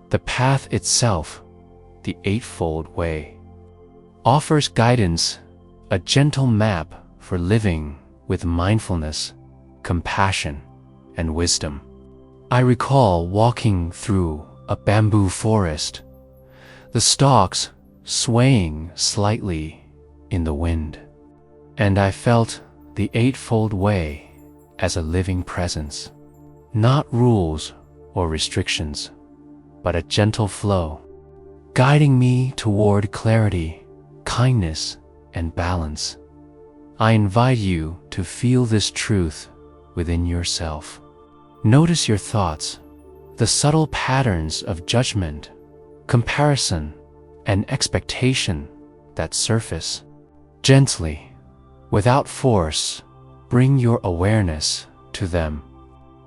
the path itself, the Eightfold Way, offers guidance, a gentle map for living with mindfulness, compassion, and wisdom. I recall walking through a bamboo forest, the stalks swaying slightly in the wind, and I felt the Eightfold Way as a living presence, not rules or restrictions, but a gentle flow, guiding me toward clarity, kindness, and balance. I invite you to feel this truth within yourself. Notice your thoughts, the subtle patterns of judgment, comparison, and expectation that surface. Gently, without force, bring your awareness to them.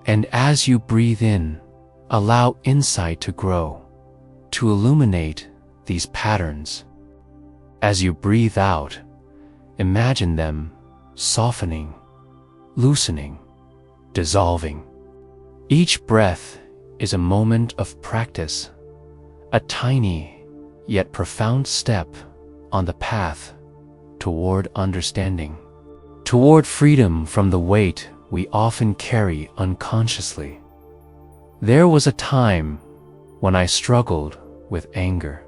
And as you breathe in, allow insight to grow, to illuminate these patterns. As you breathe out, imagine them softening, loosening, dissolving. Each breath is a moment of practice, a tiny yet profound step on the path toward understanding, toward freedom from the weight we often carry unconsciously. There was a time when I struggled with anger,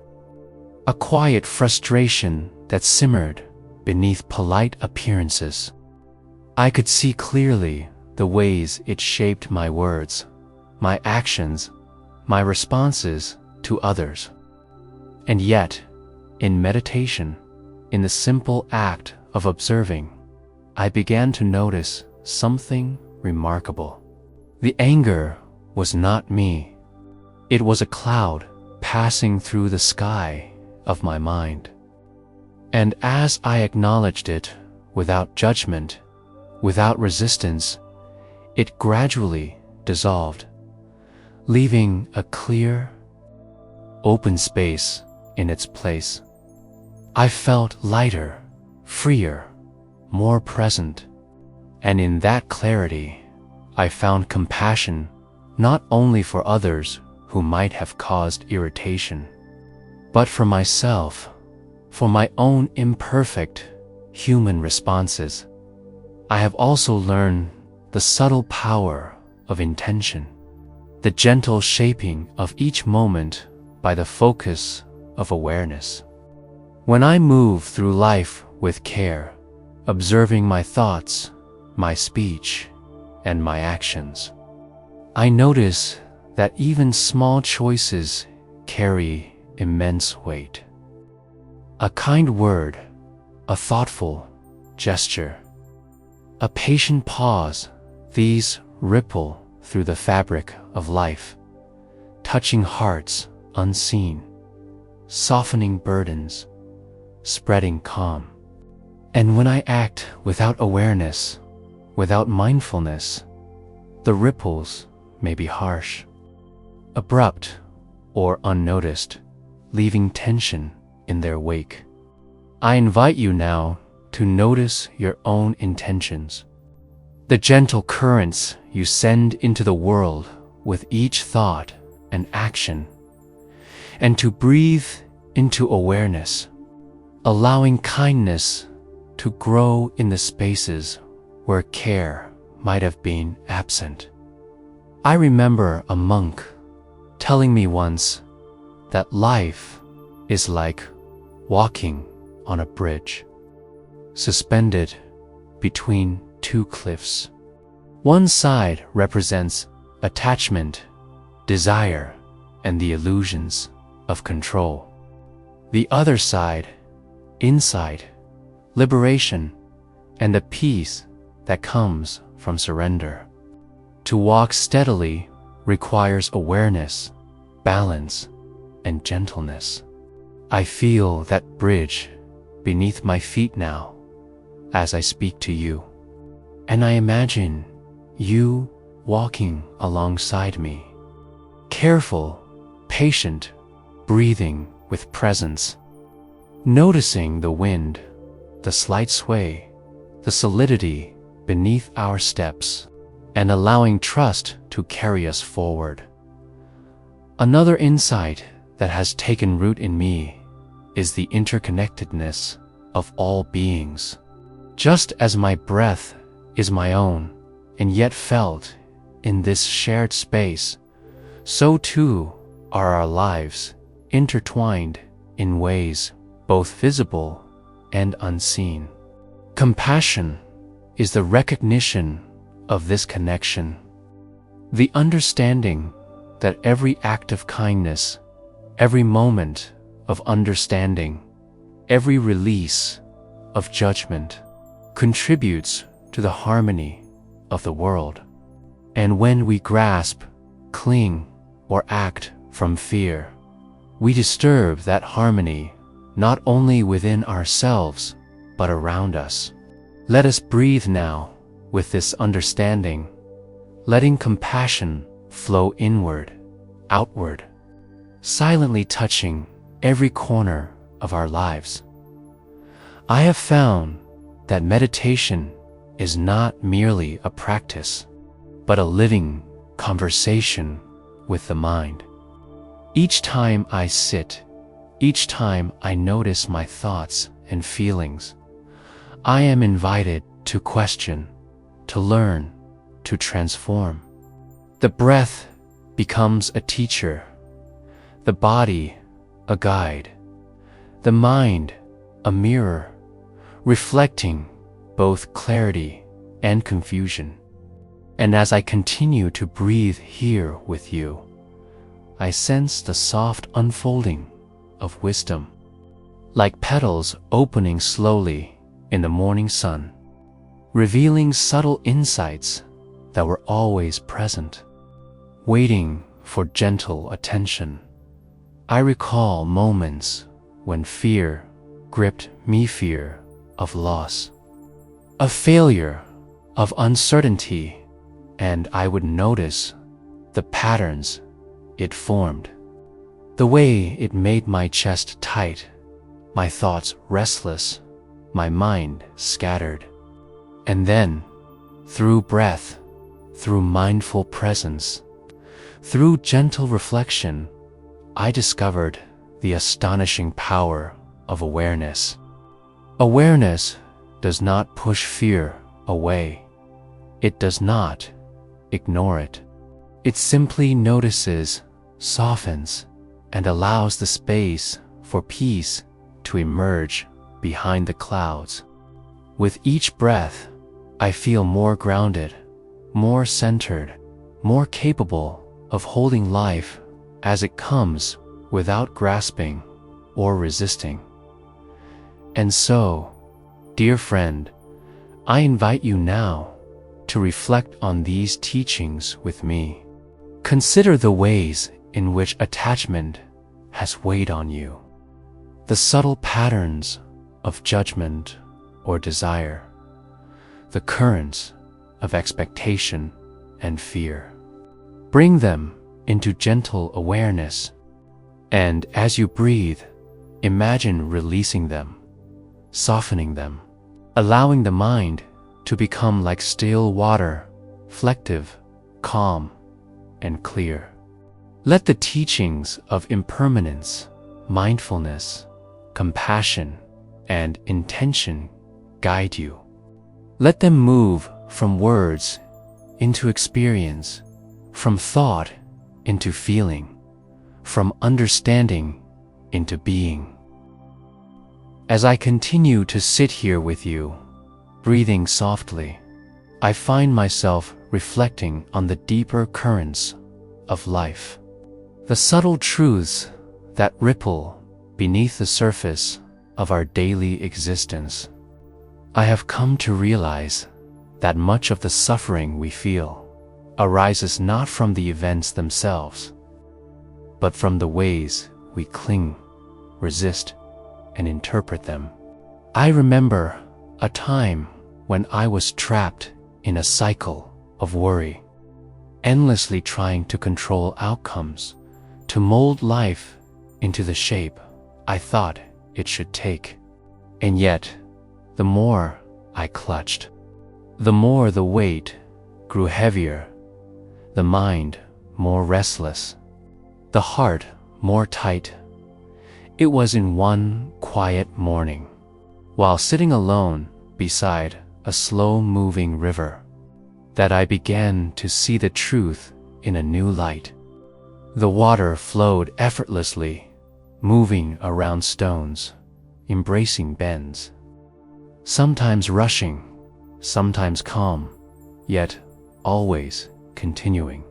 a quiet frustration that simmered beneath polite appearances. I could see clearly the ways it shaped my words, my actions, my responses to others. And yet, in meditation, in the simple act of observing, I began to notice something remarkable. The anger was not me. It was a cloud passing through the sky of my mind. And as I acknowledged it without judgment, without resistance, it gradually dissolved, leaving a clear, open space in its place. I felt lighter, freer, more present, and in that clarity, I found compassion not only for others who might have caused irritation, but for myself, for my own imperfect human responses. I have also learned the subtle power of intention, the gentle shaping of each moment by the focus of awareness. When I move through life with care, observing my thoughts, my speech, and my actions, I notice that even small choices carry immense weight. A kind word, a thoughtful gesture, a patient pause, these ripple through the fabric of life, touching hearts unseen, softening burdens, spreading calm. And when I act without awareness, without mindfulness, the ripples may be harsh, abrupt, or unnoticed, leaving tension in their wake. I invite you now to notice your own intentions, the gentle currents you send into the world with each thought and action, and to breathe into awareness, allowing kindness to grow in the spaces where care might have been absent. I remember a monk telling me once that life is like walking on a bridge, suspended between two cliffs. One side represents attachment, desire, and the illusions of control. The other side, insight, liberation, and the peace that comes from surrender. To walk steadily requires awareness, balance, and gentleness. I feel that bridge beneath my feet now as I speak to you, and I imagine you walking alongside me, careful, patient, breathing with presence, noticing the wind, the slight sway, the solidity beneath our steps, and allowing trust to carry us forward. Another insight that has taken root in me is the interconnectedness of all beings. Just as my breath is my own and yet felt in this shared space, so too are our lives intertwined in ways both visible and unseen. Compassion is the recognition of this connection, the understanding that every act of kindness, every moment of understanding, every release of judgment contributes to the harmony of the world. And when we grasp, cling, or act from fear, we disturb that harmony not only within ourselves, but around us. Let us breathe now with this understanding, letting compassion flow inward, outward, silently touching every corner of our lives. I have found that meditation is not merely a practice, but a living conversation with the mind. Each time I sit, each time I notice my thoughts and feelings, I am invited to question, to learn, to transform. The breath becomes a teacher, the body a guide, the mind a mirror, reflecting both clarity and confusion. And as I continue to breathe here with you, I sense the soft unfolding of wisdom, like petals opening slowly in the morning sun, revealing subtle insights that were always present, waiting for gentle attention. I recall moments when fear gripped me, fear of loss, of failure, of uncertainty, and I would notice the patterns it formed, the way it made my chest tight, my thoughts restless, my mind scattered. And then, through breath, through mindful presence, through gentle reflection, I discovered the astonishing power of awareness. Awareness does not push fear away. It does not ignore it. It simply notices, softens, and allows the space for peace to emerge behind the clouds. With each breath, I feel more grounded, more centered, more capable of holding life as it comes without grasping or resisting. And so, dear friend, I invite you now to reflect on these teachings with me. Consider the ways in which attachment has weighed on you, the subtle patterns of judgment or desire, the currents of expectation and fear. Bring them into gentle awareness, and as you breathe, imagine releasing them, softening them, allowing the mind to become like still water, reflective, calm, and clear. Let the teachings of impermanence, mindfulness, compassion, and intention guide you. Let them move from words into experience, from thought into feeling, from understanding into being. As I continue to sit here with you, breathing softly, I find myself reflecting on the deeper currents of life, the subtle truths that ripple beneath the surface of our daily existence. I have come to realize that much of the suffering we feel arises not from the events themselves, but from the ways we cling, resist, and interpret them. I remember a time when I was trapped in a cycle of worry, endlessly trying to control outcomes, to mold life into the shape I thought it should take. And yet, the more I clutched, the more the weight grew heavier, the mind more restless, the heart more tight. It was in one quiet morning, while sitting alone beside a slow-moving river, that I began to see the truth in a new light. The water flowed effortlessly, moving around stones, embracing bends, sometimes rushing, sometimes calm, yet always continuing.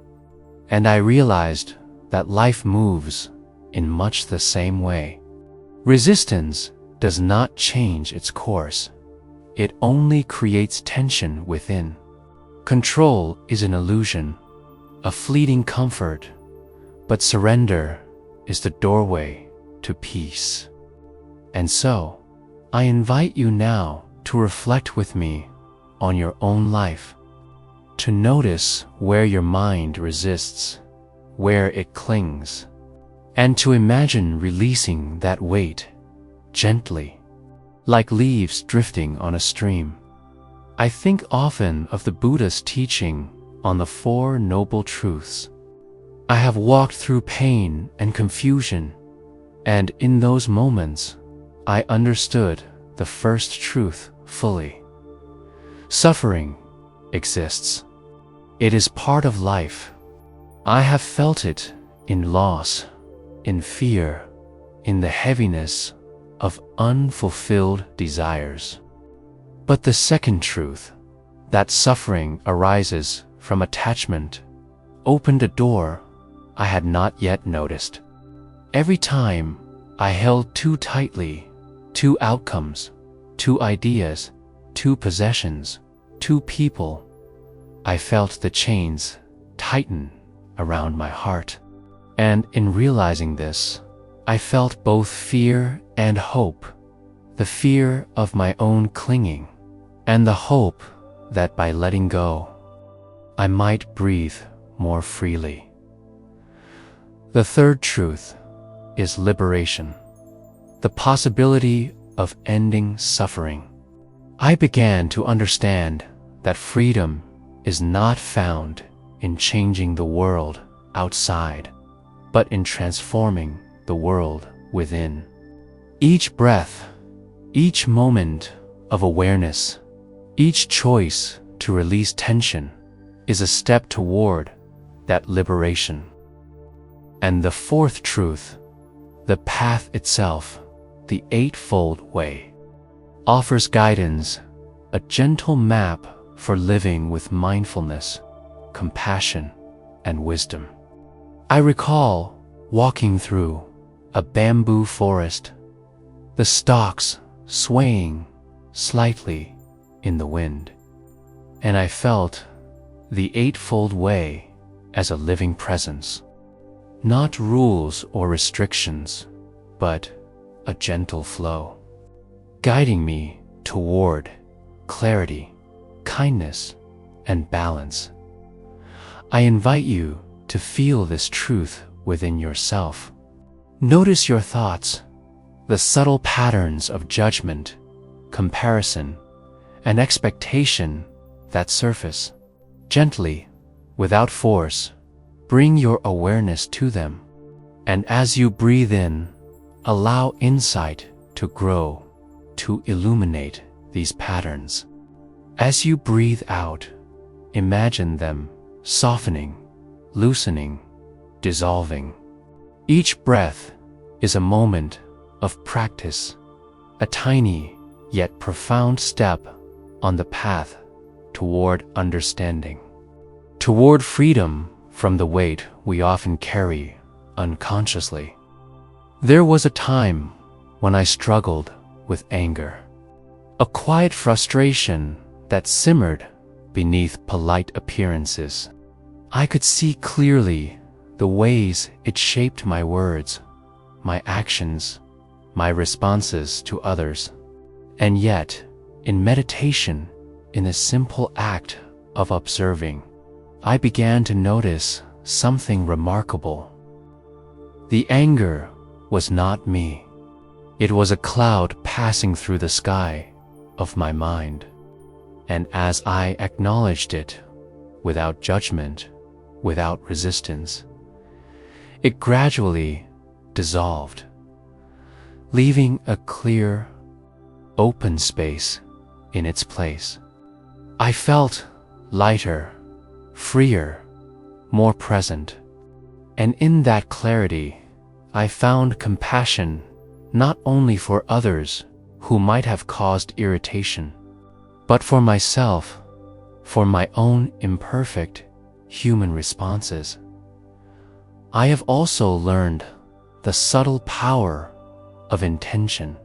And I realized that life moves in much the same way. Resistance does not change its course. It only creates tension within. Control is an illusion, a fleeting comfort, but surrender is the doorway to peace. And so, I invite you now to reflect with me on your own life, to notice where your mind resists, where it clings, and to imagine releasing that weight gently, like leaves drifting on a stream. I think often of the Buddha's teaching on the Four Noble Truths. I have walked through pain and confusion, and in those moments, I understood the first truth fully. Suffering exists. It is part of life. I have felt it in loss, in fear, in the heaviness of unfulfilled desires. But the second truth, that suffering arises from attachment, opened a door I had not yet noticed. Every time I held too tightly, two outcomes, two ideas, two possessions, two people, I felt the chains tighten around my heart. And in realizing this, I felt both fear and hope, the fear of my own clinging, and the hope that by letting go, I might breathe more freely. The third truth is liberation, the possibility of ending suffering. I began to understand that freedom is not found in changing the world outside, but in transforming the world within. Each breath, each moment of awareness, each choice to release tension is a step toward that liberation. And the fourth truth, the path itself, the Eightfold Way, offers guidance, a gentle map for living with mindfulness, compassion, and wisdom. I recall walking through a bamboo forest, the stalks swaying slightly in the wind, and I felt the Eightfold Way as a living presence. Not rules or restrictions, but a gentle flow, guiding me toward clarity, kindness, and balance. I invite you to feel this truth within yourself. Notice your thoughts, the subtle patterns of judgment, comparison, and expectation that surface. Gently, without force, bring your awareness to them. And as you breathe in, allow insight to grow, to illuminate these patterns. As you breathe out, imagine them softening, loosening, dissolving. Each breath is a moment of practice, a tiny yet profound step on the path toward understanding, toward freedom from the weight we often carry unconsciously. There was a time when I struggled with anger, a quiet frustration that simmered beneath polite appearances. I could see clearly the ways it shaped my words, my actions, my responses to others. And yet, in meditation, in the simple act of observing, I began to notice something remarkable. The anger was not me. It was a cloud passing through the sky of my mind. And as I acknowledged it, without judgment, without resistance, it gradually dissolved, leaving a clear, open space in its place. I felt lighter, freer, more present. And in that clarity, I found compassion not only for others who might have caused irritation, but for myself, for my own imperfect human responses. I have also learned the subtle power of intention,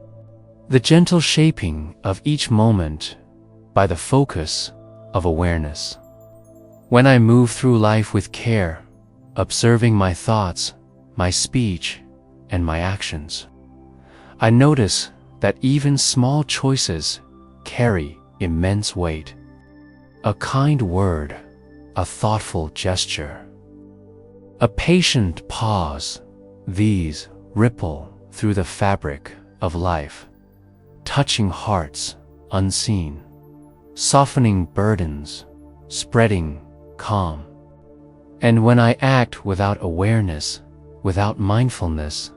the gentle shaping of each moment by the focus of awareness. When I move through life with care, observing my thoughts, my speech, and my actions, I notice that even small choices carry immense weight. A kind word, a thoughtful gesture, a patient pause, these ripple through the fabric of life, touching hearts unseen, softening burdens, spreading calm. And when I act without awareness, without mindfulness,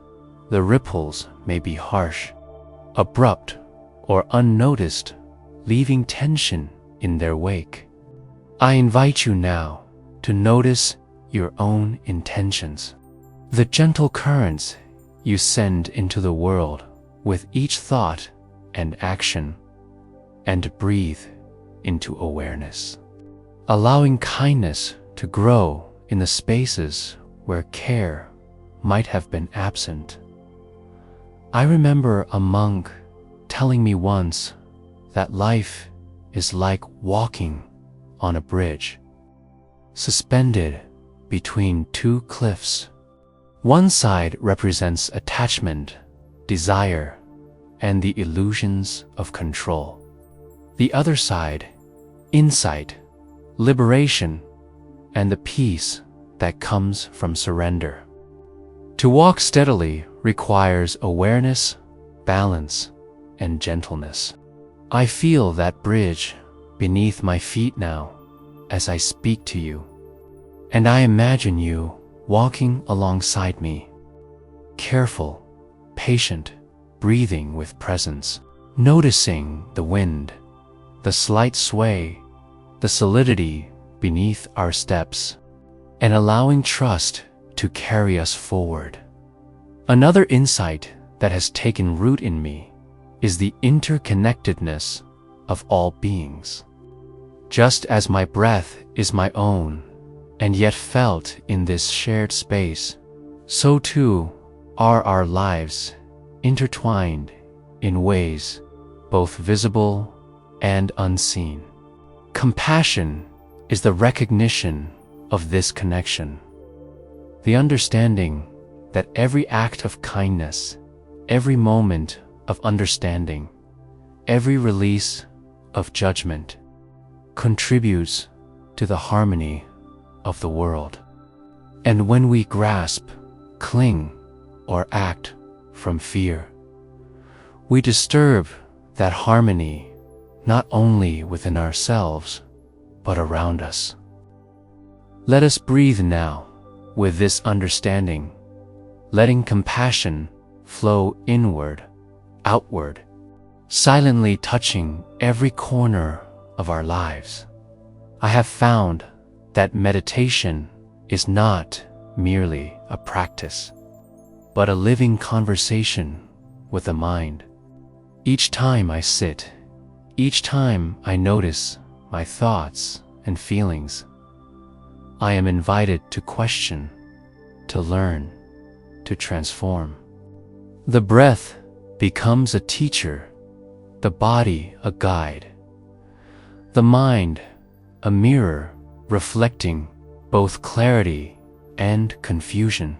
the ripples may be harsh, abrupt, or unnoticed, leaving tension in their wake. I invite you now to notice your own intentions, the gentle currents you send into the world with each thought and action, and breathe into awareness, allowing kindness to grow in the spaces where care might have been absent. I remember a monk telling me once that life is like walking on a bridge, suspended between two cliffs. One side represents attachment, desire, and the illusions of control. The other side, insight, liberation, and the peace that comes from surrender. To walk steadily requires awareness, balance, and gentleness. I feel that bridge beneath my feet now as I speak to you, and I imagine you walking alongside me, careful, patient, breathing with presence, noticing the wind, the slight sway, the solidity beneath our steps, and allowing trust to carry us forward. Another insight that has taken root in me is the interconnectedness of all beings. Just as my breath is my own, and yet felt in this shared space, so too are our lives intertwined in ways both visible and unseen. Compassion is the recognition of this connection, the understanding that every act of kindness, every moment of understanding, every release of judgment contributes to the harmony of the world. And when we grasp, cling, or act from fear, we disturb that harmony not only within ourselves, but around us. Let us breathe now with this understanding, letting compassion flow inward, outward, silently touching every corner of our lives. I have found that meditation is not merely a practice, but a living conversation with the mind. Each time I sit, each time I notice my thoughts and feelings, I am invited to question, to learn, to transform. The breath becomes a teacher, the body a guide, the mind a mirror reflecting both clarity and confusion.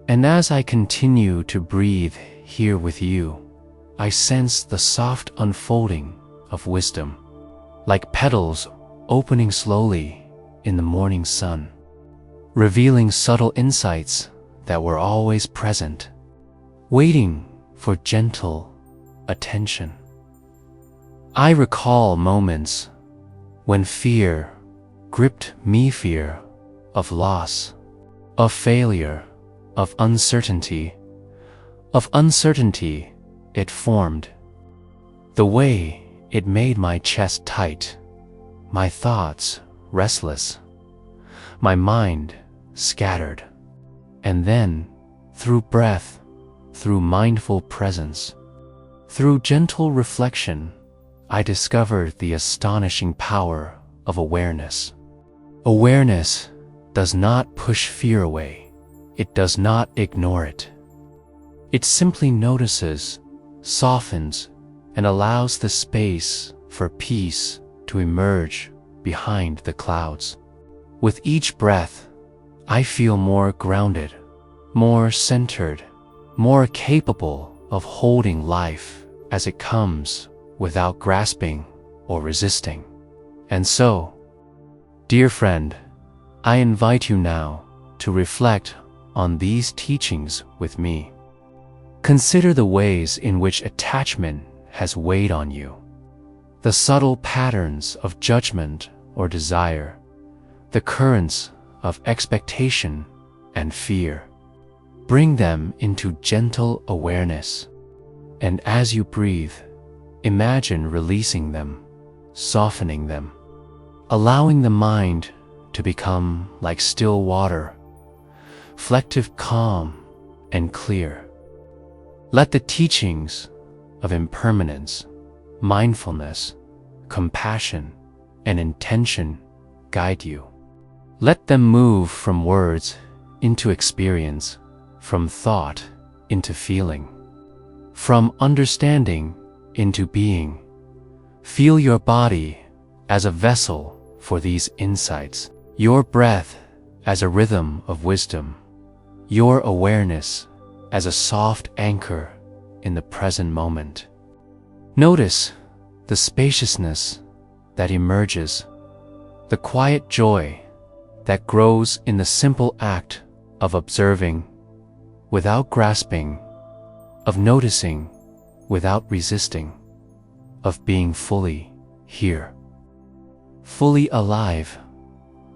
And as I continue to breathe here with you, I sense the soft unfolding of wisdom, like petals opening slowly in the morning sun, revealing subtle insights that were always present, waiting for gentle attention. I recall moments when fear gripped me, fear of loss, of failure, of uncertainty. It formed. The way it made my chest tight, my thoughts restless, my mind scattered. And then, through breath, through mindful presence, through gentle reflection, I discovered the astonishing power of awareness. Awareness does not push fear away. It does not ignore it. It simply notices, softens, and allows the space for peace to emerge behind the clouds. With each breath, I feel more grounded, more centered, more capable of holding life as it comes without grasping or resisting. And so, dear friend, I invite you now to reflect on these teachings with me. Consider the ways in which attachment has weighed on you. The subtle patterns of judgment or desire, the currents of expectation and fear. Bring them into gentle awareness, and as you breathe, imagine releasing them, softening them, allowing the mind to become like still water, reflective, calm, and clear. Let the teachings of impermanence, mindfulness, compassion, and intention guide you. Let them move from words into experience, from thought into feeling, from understanding into being. Feel your body as a vessel for these insights, your breath as a rhythm of wisdom, your awareness as a soft anchor in the present moment. Notice the spaciousness that emerges, the quiet joy that grows in the simple act of observing without grasping, of noticing without resisting, of being fully here, fully alive,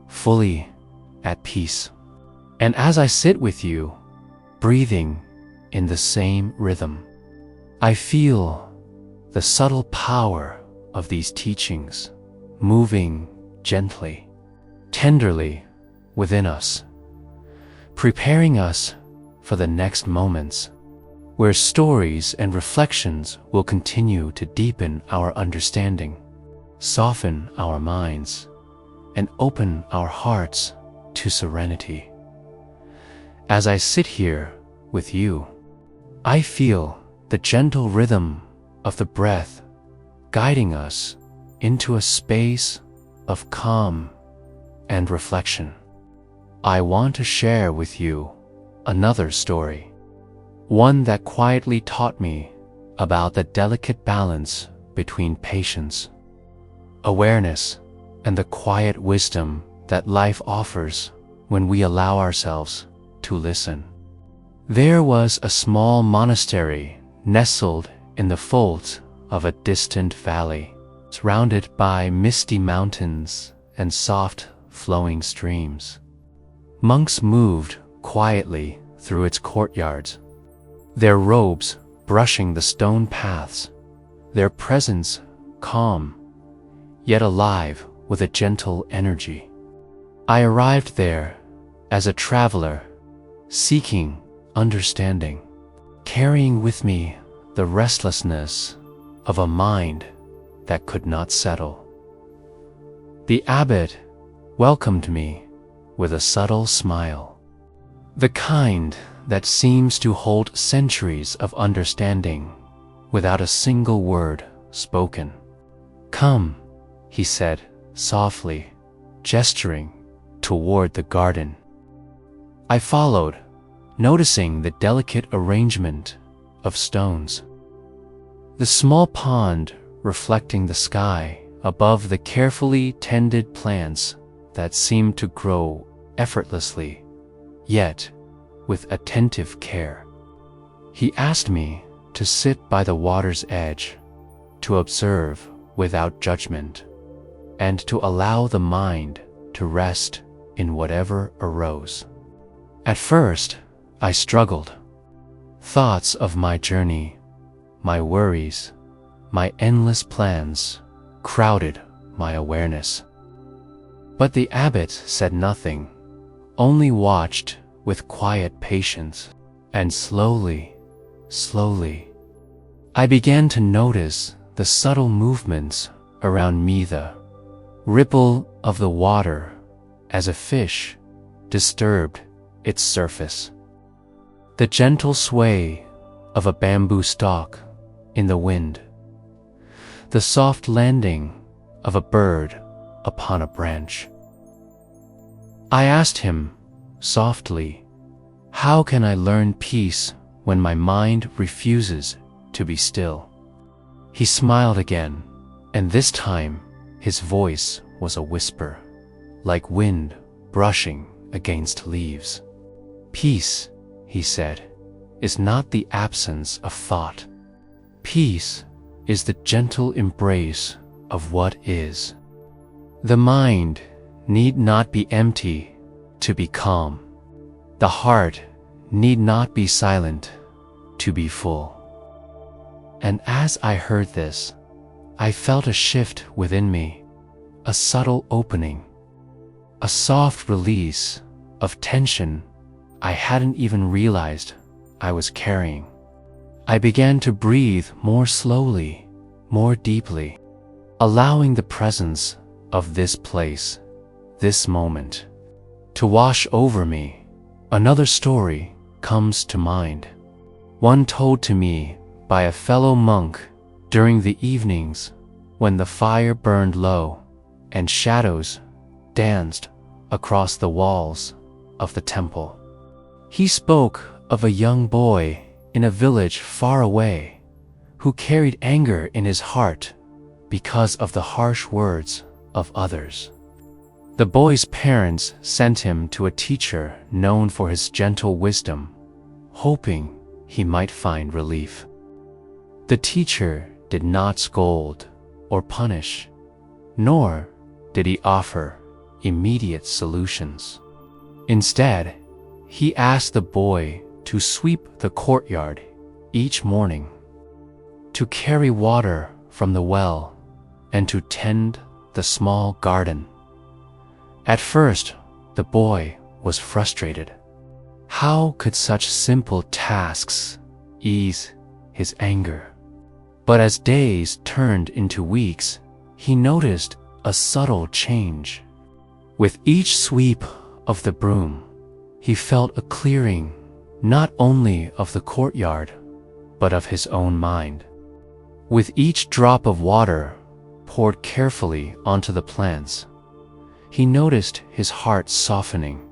fully at peace. And as I sit with you, breathing in the same rhythm, I feel the subtle power of these teachings moving gently, tenderly within us, preparing us for the next moments, where stories and reflections will continue to deepen our understanding, soften our minds, and open our hearts to serenity. As I sit here with you, I feel the gentle rhythm of the breath guiding us into a space of calm and reflection. I want to share with you another story, one that quietly taught me about the delicate balance between patience, awareness, and the quiet wisdom that life offers when we allow ourselves to listen. There was a small monastery nestled in the folds of a distant valley, surrounded by misty mountains and soft flowing streams. Monks moved quietly through its courtyards, their robes brushing the stone paths, their presence calm, yet alive with a gentle energy. I arrived there as a traveler, seeking understanding, carrying with me the restlessness of a mind that could not settle. The abbot welcomed me with a subtle smile, the kind that seems to hold centuries of understanding without a single word spoken. "Come," he said softly, gesturing toward the garden. I followed, noticing the delicate arrangement of stones, the small pond reflecting the sky above the carefully tended plants that seemed to grow effortlessly, yet with attentive care. He asked me to sit by the water's edge, to observe without judgment, and to allow the mind to rest in whatever arose. At first, I struggled. Thoughts of my journey, my worries, my endless plans crowded my awareness. But the abbot said nothing, only watched with quiet patience, and slowly, I began to notice the subtle movements around me, the ripple of the water as a fish disturbed its surface, the gentle sway of a bamboo stalk in the wind, the soft landing of a bird upon a branch. I asked him softly, "How can I learn peace when my mind refuses to be still?" He smiled again, and this time his voice was a whisper, like wind brushing against leaves. "Peace," he said, "is not the absence of thought. Peace is the gentle embrace of what is. The mind need not be empty to be calm. The heart need not be silent to be full. And as I heard this, I felt a shift within me, a subtle opening, a soft release of tension I hadn't even realized I was carrying. I began to breathe more slowly, more deeply, allowing the presence of this place, this moment, to wash over me. Another story comes to mind, one told to me by a fellow monk during the evenings when the fire burned low and shadows danced across the walls of the temple. He spoke of a young boy in a village far away who carried anger in his heart because of the harsh words of others. The boy's parents sent him to a teacher known for his gentle wisdom, hoping he might find relief. The teacher did not scold or punish, nor did he offer immediate solutions. Instead, he asked the boy to sweep the courtyard each morning, to carry water from the well, and to tend the small garden. At first, the boy was frustrated. How could such simple tasks ease his anger? But as days turned into weeks, he noticed a subtle change. With each sweep of the broom, he felt a clearing not only of the courtyard, but of his own mind. With each drop of water poured carefully onto the plants, he noticed his heart softening,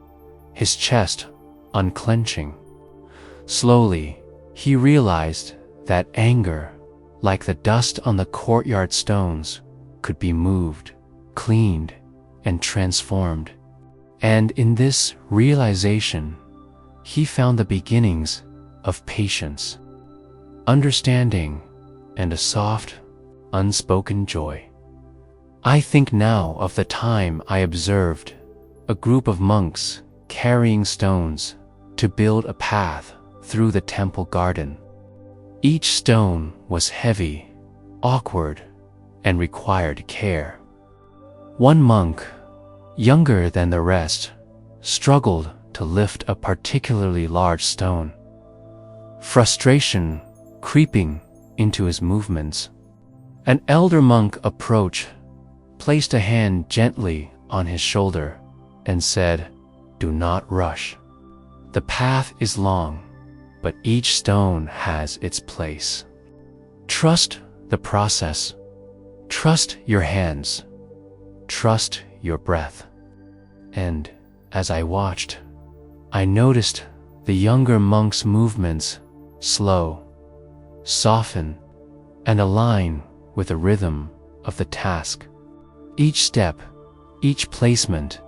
his chest unclenching. Slowly, he realized that anger, like the dust on the courtyard stones, could be moved, cleaned, and transformed. And in this realization, he found the beginnings of patience, understanding, and a soft, unspoken joy. I think now of the time I observed a group of monks carrying stones to build a path through the temple garden. Each stone was heavy, awkward, and required care. One monk, younger than the rest, struggled to lift a particularly large stone, frustration creeping into his movements. An elder monk approached, placed a hand gently on his shoulder, and said, "Do not rush. The path is long, but each stone has its place. Trust the process. Trust your hands. Trust your breath." And as I watched, I noticed the younger monk's movements slow, soften, and align with the rhythm of the task. Each step, each placement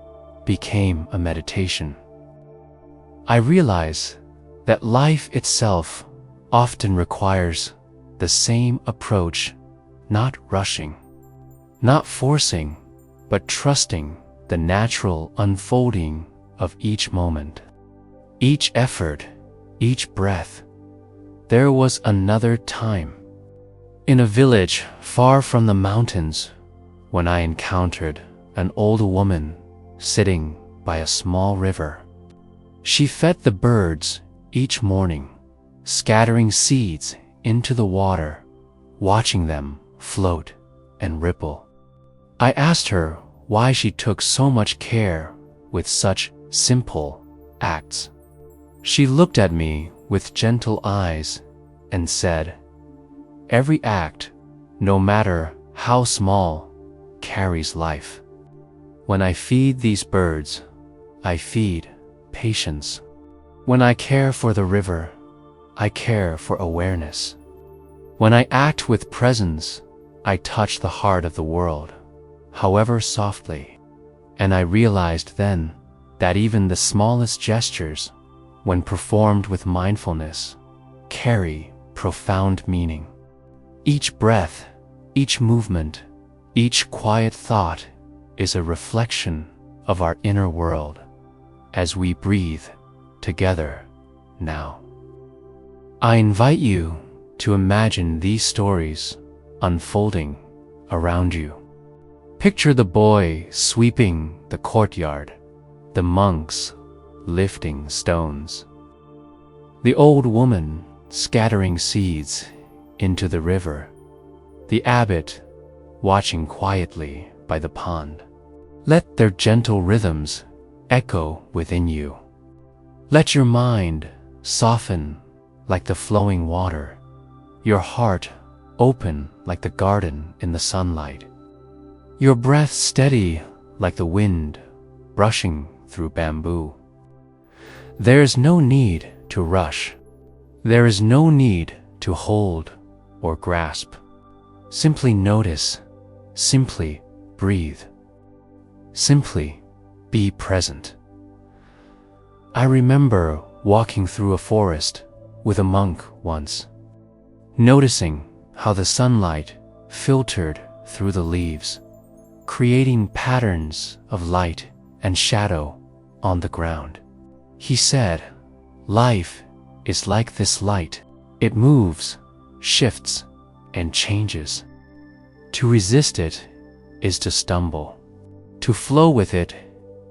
became a meditation. I realize that life itself often requires the same approach, not rushing, not forcing, but trusting the natural unfolding of each moment. Each effort, each breath. There was another time, in a village far from the mountains, when I encountered an old woman sitting by a small river. She fed the birds each morning, scattering seeds into the water, watching them float and ripple. I asked her why she took so much care with such simple acts. She looked at me with gentle eyes and said, "Every act, no matter how small, carries life. When I feed these birds, I feed patience. When I care for the river, I care for awareness. When I act with presence, I touch the heart of the world, however softly." And I realized then that even the smallest gestures, when performed with mindfulness, carry profound meaning. Each breath, each movement, each quiet thought is a reflection of our inner world as we breathe together now. I invite you to imagine these stories unfolding around you. Picture the boy sweeping the courtyard, the monks lifting stones, the old woman scattering seeds into the river, the abbot watching quietly by the pond. Let their gentle rhythms echo within you. Let your mind soften like the flowing water, your heart open like the garden in the sunlight, your breath steady like the wind brushing through bamboo. There is no need to rush. There is no need to hold or grasp. Simply notice, simply breathe, simply be present. I remember walking through a forest with a monk once, noticing how the sunlight filtered through the leaves, creating patterns of light and shadow on the ground. He said, "Life is like this light. It moves, shifts, and changes. To resist it is to stumble. To flow with it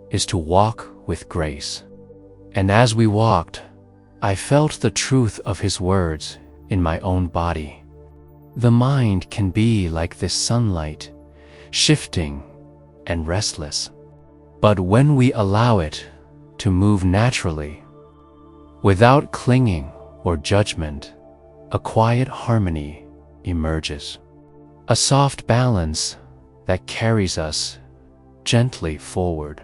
is to walk with grace." And as we walked, I felt the truth of his words in my own body. The mind can be like this sunlight, shifting and restless. But when we allow it to move naturally, without clinging or judgment, a quiet harmony emerges. A soft balance that carries us gently forward.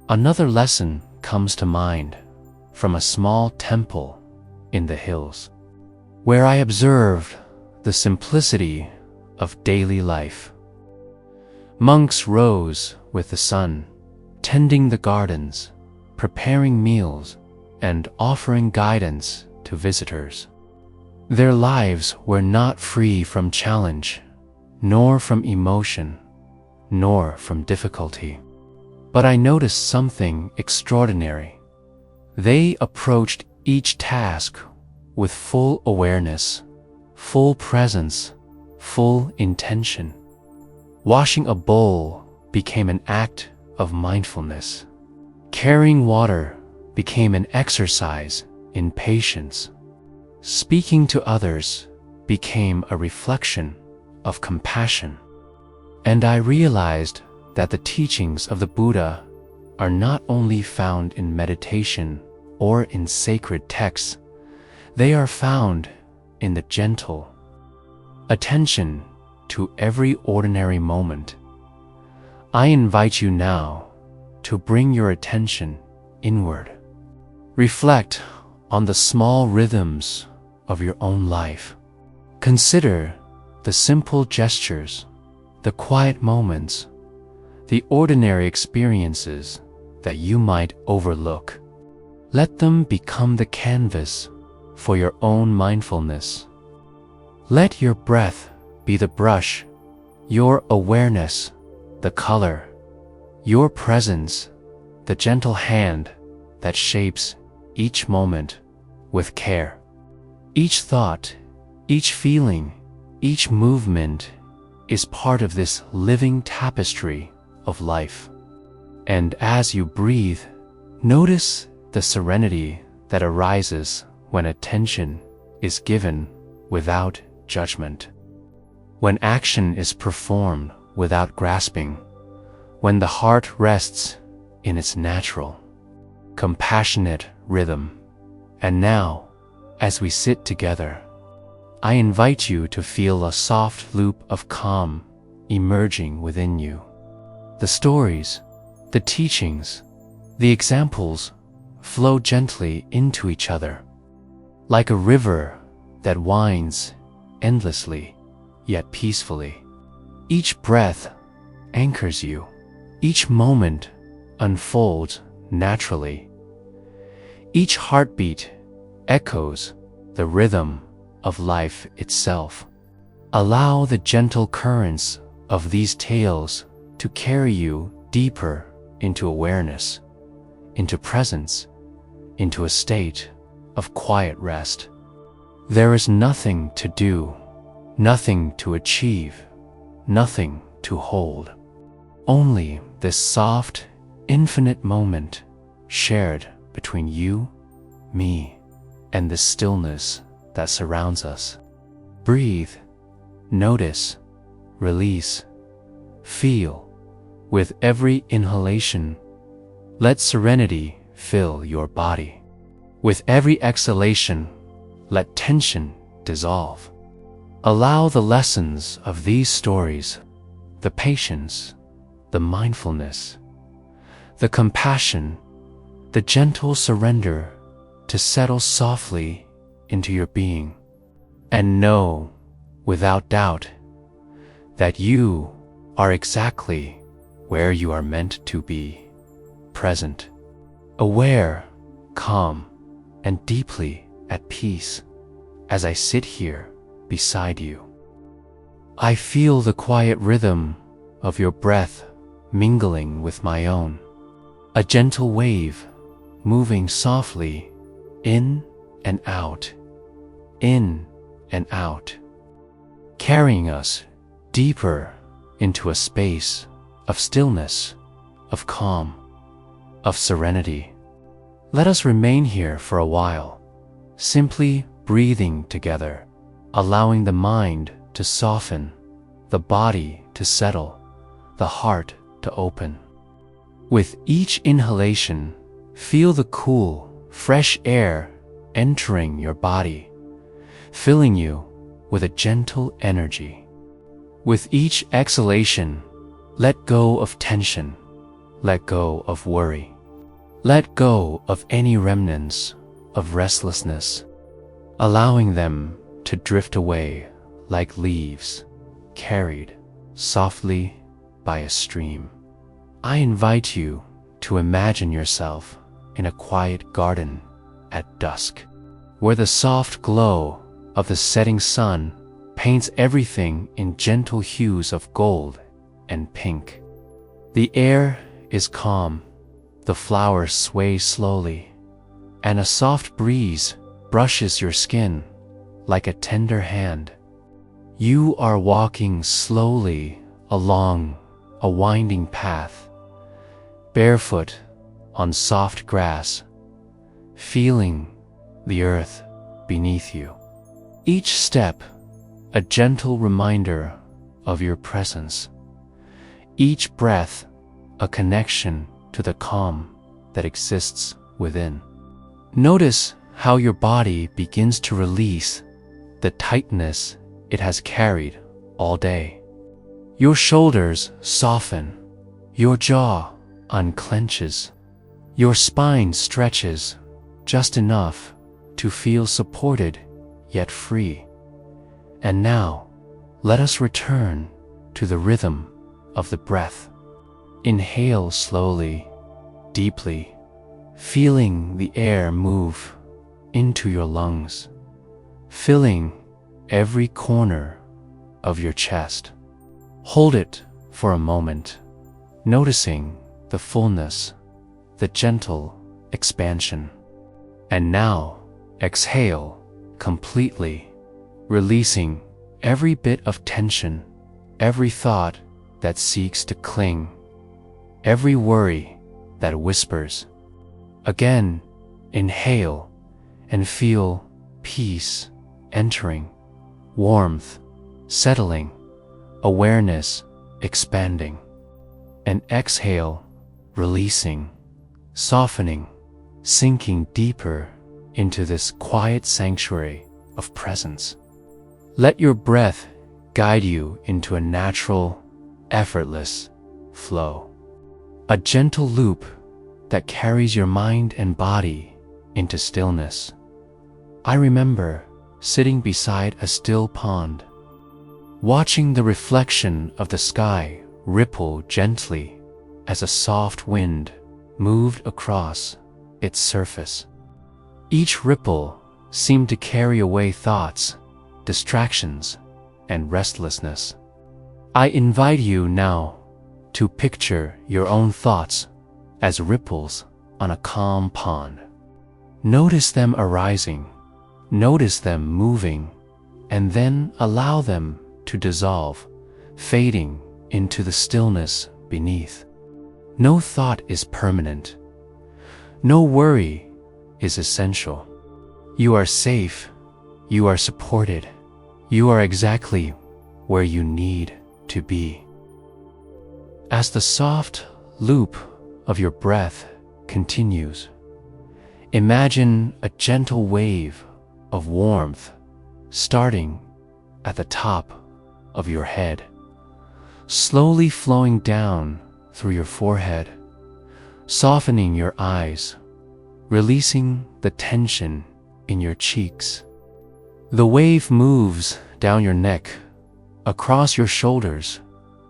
Another lesson comes to mind from a small temple in the hills, where I observed the simplicity of daily life. Monks rose with the sun, tending the gardens, preparing meals, and offering guidance to visitors. Their lives were not free from challenge, nor from emotion, nor from difficulty. But I noticed something extraordinary. They approached each task with full awareness, full presence, full intention. Washing a bowl became an act of mindfulness. Carrying water became an exercise in patience. Speaking to others became a reflection of compassion. And I realized that the teachings of the Buddha are not only found in meditation or in sacred texts, they are found in the gentle attention to every ordinary moment. I invite you now to bring your attention inward. Reflect on the small rhythms of your own life. Consider the simple gestures, the quiet moments, the ordinary experiences that you might overlook. Let them become the canvas for your own mindfulness. Let your breath be the brush, your awareness the color, your presence the gentle hand that shapes each moment with care. Each thought, each feeling, each movement is part of this living tapestry of life. And as you breathe, notice the serenity that arises when attention is given without judgment, when action is performed without grasping, when the heart rests in its natural, compassionate rhythm. And now, as we sit together, I invite you to feel a soft loop of calm emerging within you. The stories, the teachings, the examples flow gently into each other, like a river that winds endlessly yet peacefully. Each breath anchors you. Each moment unfolds naturally. Each heartbeat echoes the rhythm of life itself. Allow the gentle currents of these tales to carry you deeper into awareness, into presence, into a state of quiet rest. There is nothing to do, nothing to achieve, nothing to hold. Only this soft, infinite moment shared between you, me, and the stillness that surrounds us. Breathe, notice, release, feel. With every inhalation, let serenity fill your body. With every exhalation, let tension dissolve. Allow the lessons of these stories, the patience, the mindfulness, the compassion, the gentle surrender to settle softly into your being. And know, without doubt, that you are exactly where you are meant to be, present, aware, calm, and deeply at peace as I sit here beside you. I feel the quiet rhythm of your breath mingling with my own, a gentle wave moving softly in and out, carrying us deeper into a space of stillness, of calm, of serenity. Let us remain here for a while, simply breathing together, allowing the mind to soften, the body to settle, the heart to open. With each inhalation, feel the cool, fresh air entering your body, filling you with a gentle energy. With each exhalation, let go of tension, let go of worry, let go of any remnants of restlessness, allowing them to drift away like leaves carried softly by a stream. I invite you to imagine yourself in a quiet garden at dusk, where the soft glow of the setting sun paints everything in gentle hues of gold and pink. The air is calm, the flowers sway slowly, and a soft breeze brushes your skin like a tender hand. You are walking slowly along a winding path, barefoot on soft grass, feeling the earth beneath you. Each step a gentle reminder of your presence. Each breath a connection to the calm that exists within. Notice how your body begins to release the tightness it has carried all day. Your shoulders soften, your jaw unclenches, your spine stretches just enough to feel supported yet free. And now, let us return to the rhythm of the breath. Inhale slowly, deeply, feeling the air move into your lungs, filling every corner of your chest. Hold it for a moment, noticing the fullness, the gentle expansion. And now, exhale completely, releasing every bit of tension, every thought that seeks to cling, every worry that whispers. Again, inhale and feel peace entering, warmth settling, awareness expanding. And exhale, releasing, softening, sinking deeper into this quiet sanctuary of presence. Let your breath guide you into a natural, effortless flow, a gentle loop that carries your mind and body into stillness. I remember sitting beside a still pond, watching the reflection of the sky ripple gently as a soft wind moved across its surface. Each ripple seemed to carry away thoughts, distractions, and restlessness. I invite you now to picture your own thoughts as ripples on a calm pond. Notice them arising, notice them moving, and then allow them to dissolve, fading into the stillness beneath. No thought is permanent. No worry is essential. You are safe. You are supported. You are exactly where you need to be. As the soft loop of your breath continues, imagine a gentle wave of warmth starting at the top of your head, slowly flowing down through your forehead, softening your eyes, releasing the tension in your cheeks. The wave moves down your neck, across your shoulders,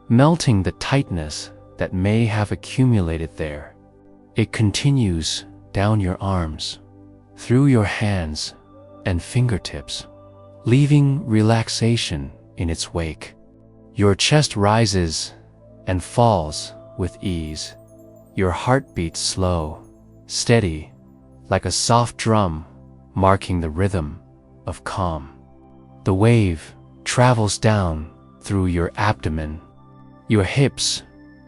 melting the tightness that may have accumulated there. It continues down your arms, through your hands and fingertips, leaving relaxation in its wake. Your chest rises and falls with ease. Your heart beats slow, steady, like a soft drum marking the rhythm of calm. The wave travels down through your abdomen, your hips,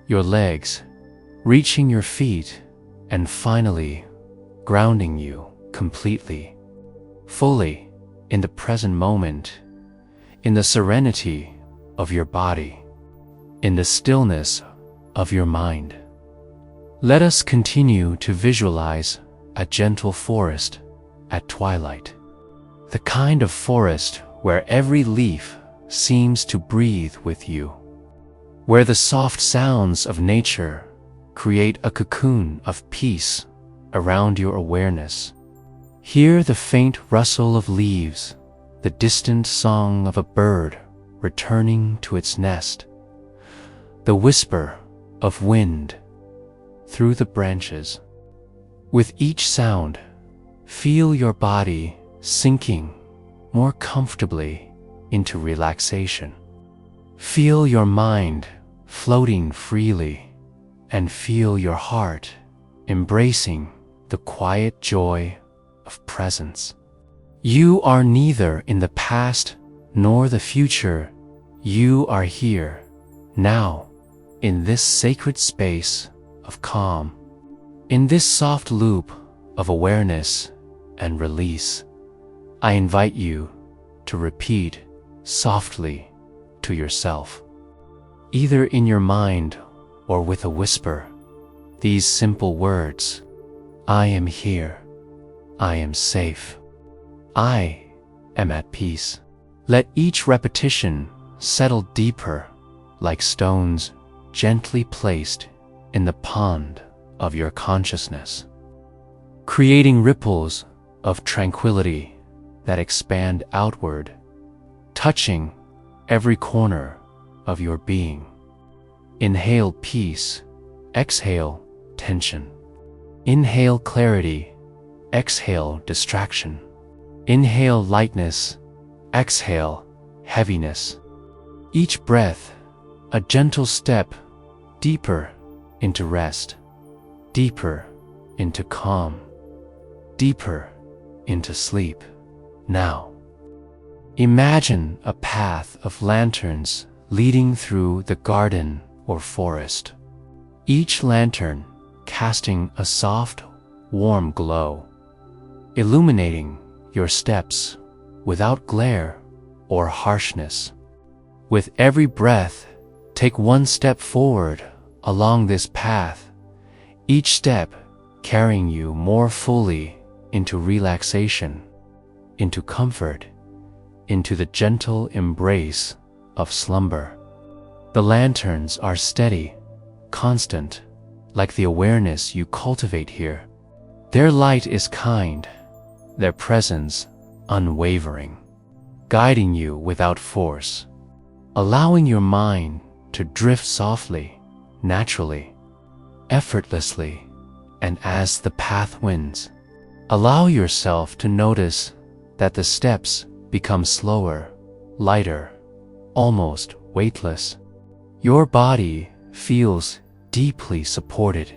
your legs, reaching your feet, and finally grounding you completely, fully in the present moment, in the serenity of your body, in the stillness of your mind. Let us continue to visualize a gentle forest at twilight, the kind of forest where every leaf seems to breathe with you, where the soft sounds of nature create a cocoon of peace around your awareness. Hear the faint rustle of leaves, the distant song of a bird returning to its nest, the whisper of wind through the branches. With each sound, feel your body sinking more comfortably into relaxation. Feel your mind floating freely, and feel your heart embracing the quiet joy of presence. You are neither in the past nor the future. You are here, now, in this sacred space of calm, in this soft loop of awareness and release. I invite you to repeat softly to yourself, either in your mind or with a whisper, these simple words: I am here. I am safe. I am at peace. Let each repetition settle deeper, like stones gently placed in the pond of your consciousness, creating ripples of tranquility that expand outward, touching every corner of your being. Inhale peace, exhale tension. Inhale clarity, exhale distraction. Inhale lightness, exhale heaviness. Each breath, a gentle step deeper into rest, deeper into calm, deeper into sleep. Now, imagine a path of lanterns leading through the garden or forest, each lantern casting a soft, warm glow, illuminating your steps without glare or harshness. With every breath, take one step forward along this path, each step carrying you more fully into relaxation, into comfort, into the gentle embrace of slumber. The lanterns are steady, constant, like the awareness you cultivate here. Their light is kind, their presence unwavering, guiding you without force, allowing your mind to drift softly, naturally, effortlessly, and as the path winds. Allow yourself to notice that the steps become slower, lighter, almost weightless. Your body feels deeply supported.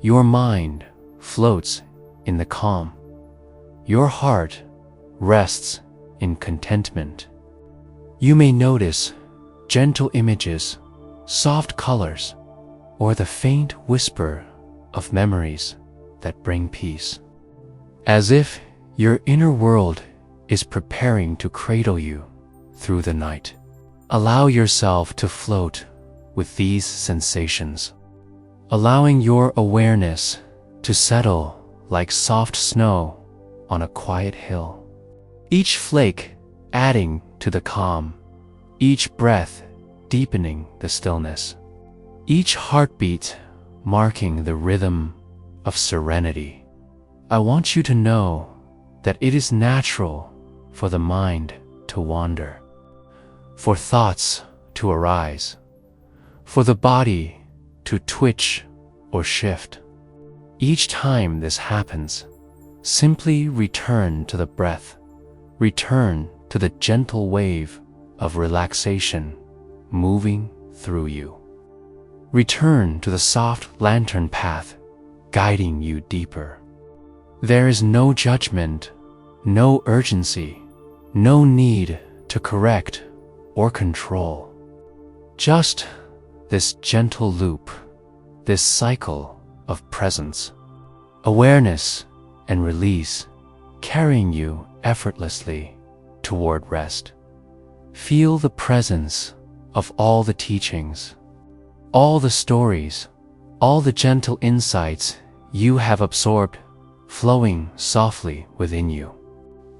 Your mind floats in the calm. Your heart rests in contentment. You may notice gentle images, soft colors, or the faint whisper of memories that bring peace. As if your inner world is preparing to cradle you through the night. Allow yourself to float with these sensations, allowing your awareness to settle like soft snow on a quiet hill. Each flake adding to the calm, each breath deepening the stillness, each heartbeat marking the rhythm of serenity. I want you to know that it is natural for the mind to wander, for thoughts to arise, for the body to twitch or shift. Each time this happens, simply return to the breath, return to the gentle wave of relaxation moving through you. Return to the soft lantern path guiding you deeper. There is no judgment, no urgency, no need to correct or control. Just this gentle loop, this cycle of presence, awareness and release, carrying you effortlessly toward rest. Feel the presence of all the teachings, all the stories, all the gentle insights you have absorbed, flowing softly within you,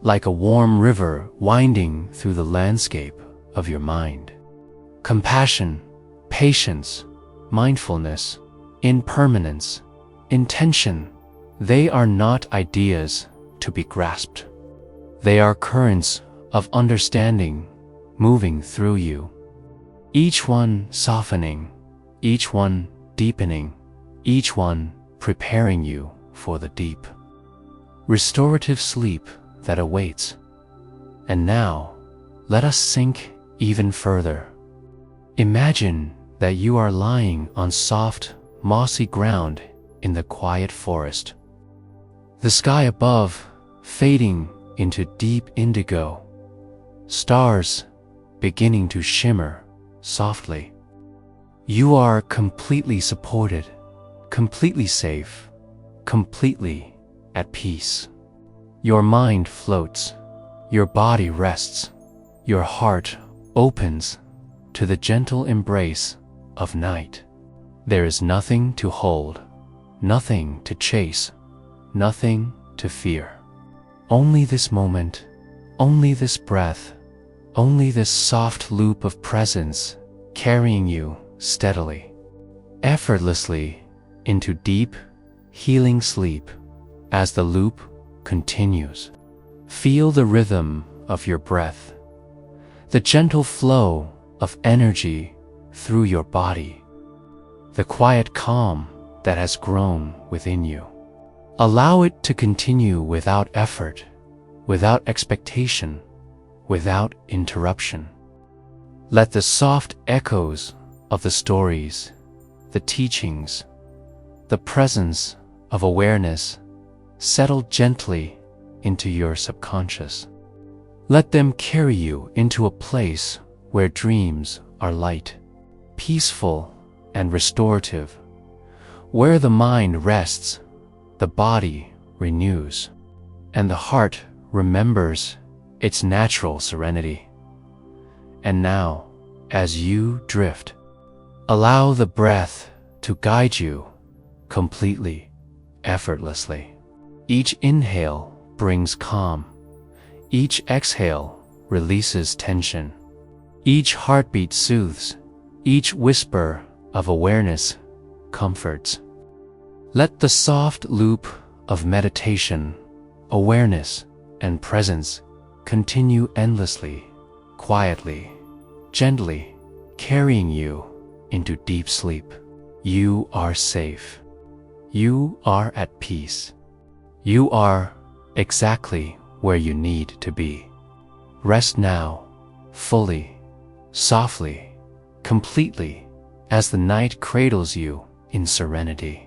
like a warm river winding through the landscape of your mind. Compassion, patience, mindfulness, impermanence, intention, they are not ideas to be grasped. They are currents of understanding moving through you, each one softening, each one deepening, each one preparing you for the deep, restorative sleep that awaits. And now, let us sink even further. Imagine that you are lying on soft, mossy ground in the quiet forest. The sky above fading into deep indigo, stars beginning to shimmer softly. You are completely supported, completely safe, completely at peace. Your mind floats, your body rests, your heart opens to the gentle embrace of night. There is nothing to hold, nothing to chase, nothing to fear. Only this moment, only this breath, only this soft loop of presence carrying you steadily, effortlessly into deep, healing sleep. As the loop continues, feel the rhythm of your breath, the gentle flow of energy through your body, the quiet calm that has grown within you. Allow it to continue without effort, without expectation, without interruption. Let the soft echoes of the stories, the teachings, the presence of awareness settle gently into your subconscious. Let them carry you into a place where dreams are light, peaceful, and restorative, where the mind rests, the body renews, and the heart remembers its natural serenity. And now, as you drift, allow the breath to guide you completely, effortlessly. Each inhale brings calm. Each exhale releases tension. Each heartbeat soothes. Each whisper of awareness comforts. Let the soft loop of meditation, awareness, and presence continue endlessly, quietly, gently, carrying you into deep sleep. You are safe. You are at peace. You are exactly where you need to be. Rest now, fully, softly, completely, as the night cradles you in serenity.